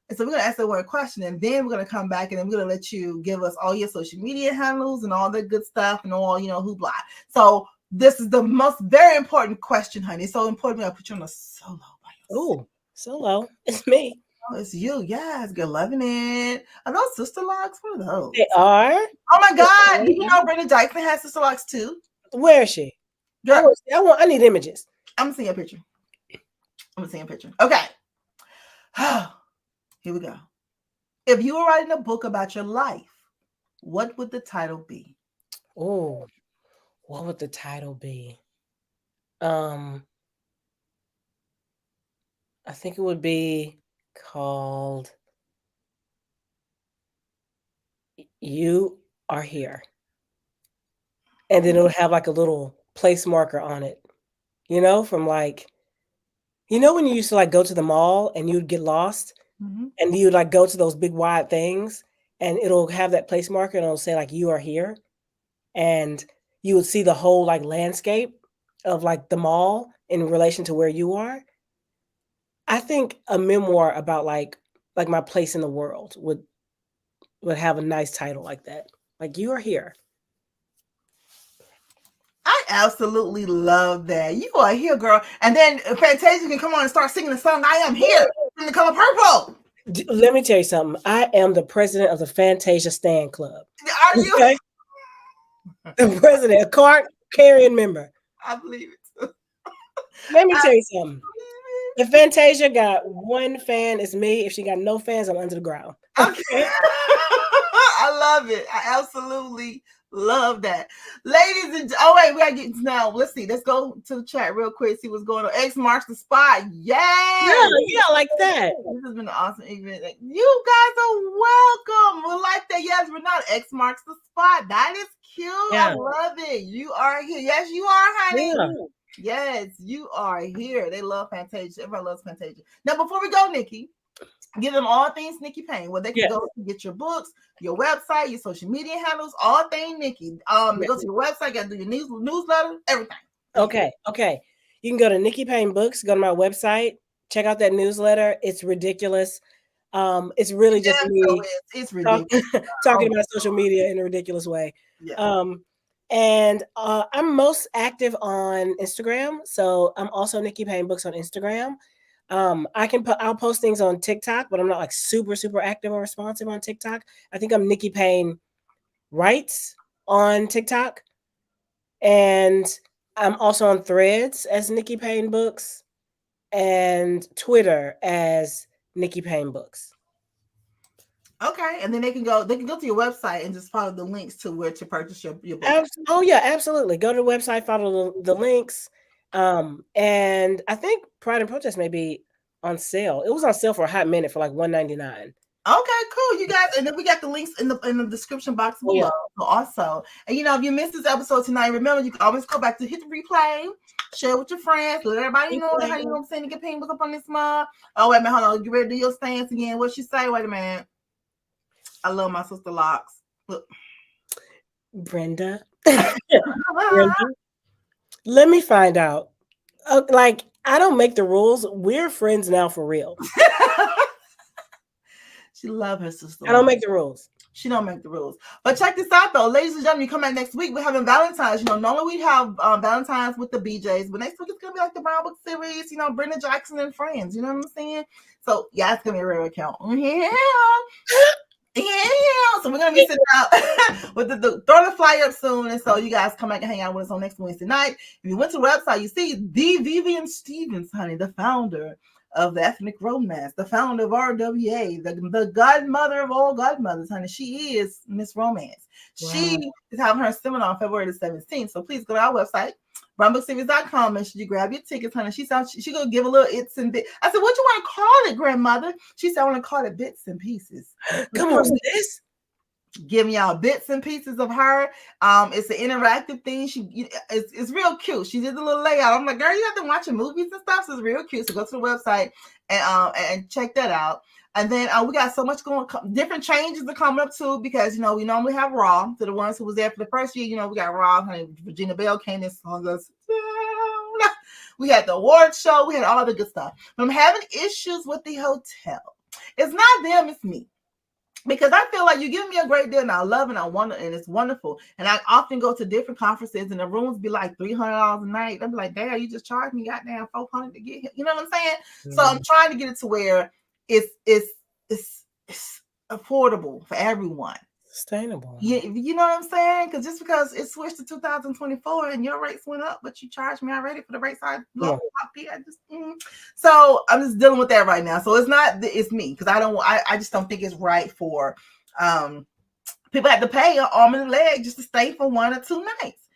And so we're gonna ask that one question, and then we're gonna come back, and then we're gonna let you give us all your social media handles and all that good stuff and all hoopla. So this is the very important question, honey. It's so important. I put you on a solo. Oh, solo. It's me. Oh, it's you. Yes, good loving it. Are those sister locks? What are those? They are. Oh my God! Did you know Brenda Jackson has sister locks too? Where is she? Girl, I need images. I'm gonna see a picture. Okay. Here we go. If you were writing a book about your life, what would the title be? Oh, what would the title be? I think it would be called You Are Here. And then it would have like a little place marker on it, from like, when you used to like go to the mall and you'd get lost and you'd like go to those big wide things and it'll have that place marker and it'll say like, you are here. And you would see the whole like landscape of like the mall in relation to where you are. I think a memoir about like my place in the world would have a nice title like that. Like You Are Here. I absolutely love that. You are here, girl. And then Fantasia can come on and start singing the song, I Am Here, in the color purple. Let me tell you something. I am the president of the Fantasia Stan Club. Are you? Okay? The president, Cart, carrying member. I believe it too. Let me tell you something. If Fantasia got one fan, it's me. If she got no fans, I'm under the ground. Okay. I love it. I absolutely love that. Ladies and wait, we gotta get now. Let's see. Let's go to the chat real quick, see what's going on. X marks the spot. Yeah, like that. This has been an awesome event. You guys are welcome. We like that. Yes, Renata. X marks the spot. That is cute. Yeah. I love it. You are here. Yes, you are, honey. Yeah. Yes, you are here. They love Fantasia. Everybody loves Fantasia. Now, before we go, Nikki, give them all things Nikki Payne, where they can go to get your books, your website, your social media handles, all things Nikki. Go to your website, got to do your newsletter, everything. Okay. You can go to Nikki Payne Books, go to my website, check out that newsletter. It's ridiculous. It's really just me. It's ridiculous. talking about social media in a ridiculous way. Yeah. And I'm most active on Instagram. So I'm also Nikki Payne Books on Instagram. I'll post things on TikTok, but I'm not like super active or responsive on TikTok. I think I'm Nikki Payne Writes on TikTok. And I'm also on Threads as Nikki Payne Books and Twitter as Nikki Payne Books. Okay, and then they can go to your website and just follow the links to where to purchase your book. Oh yeah, absolutely. Go to the website, follow the links. And I think Pride and Protest may be on sale. It was on sale for a hot minute for like $1.99. Okay, cool, you guys, and then we got the links in the description box below. Also, and if you missed this episode tonight, remember you can always go back to hit the replay, share with your friends, let everybody know how you saying to get Payne Book up on this month. Oh wait a minute, hold on, get ready to do your stance again. What she say? Wait a minute. I love my sister Locks. Look. Brenda. Brenda. Let me find out. Like, I don't make the rules. We're friends now for real. She love her sister. I don't make the rules. She don't make the rules. But check this out though, ladies and gentlemen, you come back next week. We're having Valentine's. Normally we have Valentine's with the BJs, but next week it's gonna be like the Brown Book series. Brenda Jackson and friends. You know what I'm saying? So yeah, it's gonna be a rare account. Yeah. So we're gonna be sitting out with the throwing the flyer up soon, and so you guys come back and hang out with us on next Wednesday night. If you went to the website, you see the Vivian Stevens, honey, the founder of the Ethnic Romance, the founder of RWA, the godmother of all godmothers, honey. She is Miss Romance. Wow. She is having her seminar on February the 17th. So please go to our website, brownbookseries.com, and should you grab your tickets, honey. She gonna give a little its and bits. I said, what you want to call it, grandmother? She said, I want to call it bits and pieces. Come on, sis. Giving y'all bits and pieces of her. It's an interactive thing. It's real cute. She did a little layout. I'm like, girl, you have to watch movies and stuff. So it's real cute. So go to the website and check that out. And then we got so much different changes are coming up too, because we normally have Raw. To the ones who was there for the first year, we got Raw. Honey, Regina Bell came in, sung us. We had the award show. We had all the good stuff. But I'm having issues with the hotel. It's not them, it's me. Because I feel like you give me a great deal and I love and I want it and it's wonderful. And I often go to different conferences and the rooms be like $300 a night. I'd be like, damn, you just charged me goddamn $400 to get here. You know what I'm saying? Mm-hmm. So I'm trying to get it to where it's affordable for everyone. Sustainable. Yeah, you know what I'm saying? Because just because it switched to 2024 and your rates went up, but you charged me already for the rates I low up here. So I'm just dealing with that right now. So it's me, because I just don't think it's right for people have to pay an arm and a leg just to stay for 1 or 2 nights.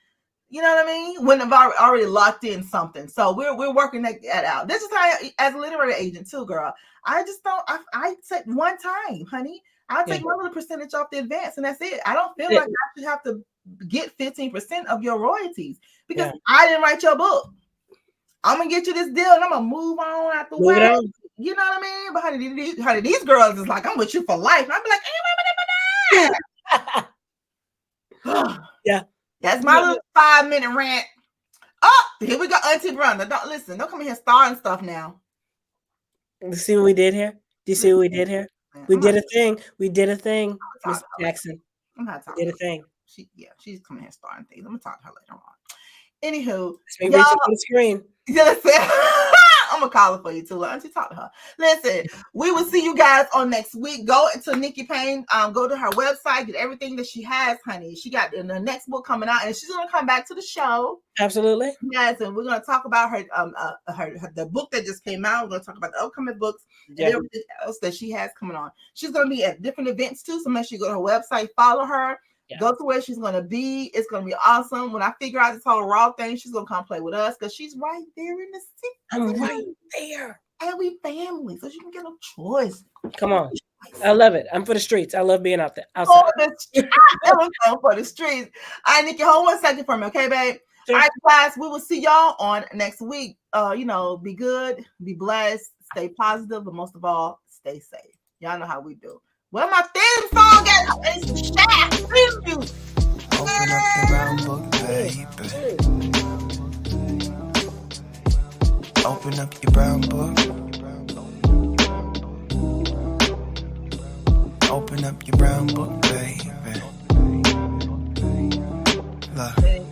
You know what I mean? When I've already locked in something. So we're working that out. This is how, as a literary agent too, girl. I just don't. I said one time, honey. I'll take my little percentage off the advance, and that's it. I don't feel like I should have to get 15% of your royalties because I didn't write your book. I'm gonna get you this deal, and I'm gonna move on out the way. You know what I mean? But honey, these girls is like, I'm with you for life. And I'll be like, hey, yeah. That's my little 5-minute rant. Oh, here we go, Auntie Brenda. Don't come in here starting stuff now. You see what we did here? Do you see what we did here? We did a thing. Miss Jackson. I'm not talking. We did a thing. She's coming here starting things. I'm gonna talk to her later on. Anywho, reaching for the screen. I'm gonna call her for you too. Why don't you talk to her? Listen, we will see you guys on next week. Go into Nikki Payne, go to her website, get everything that she has, honey. She got the next book coming out, and she's gonna come back to the show. Absolutely. Yes, and we're gonna talk about her the book that just came out. We're gonna talk about the upcoming books and everything else that she has coming on. She's gonna be at different events too. So make sure you go to her website, follow her. Yeah. Go to where she's going to be. It's going to be awesome. When I figure out this whole raw thing, she's going to come play with us because she's right there in the city. I'm right there. And we family, so she can get no choice. Come on. I love it. I'm for the streets. I love being out there. Outside. For the streets. All right, Nikki, hold 1 second for me, okay, babe? Sure. All right, guys, we will see y'all on next week. Be good, be blessed, stay positive, but most of all, stay safe. Y'all know how we do. Where my theme song at? It's Shaft. Open up your brown book, baby. Open up your brown book. Open up your brown book, baby. Look.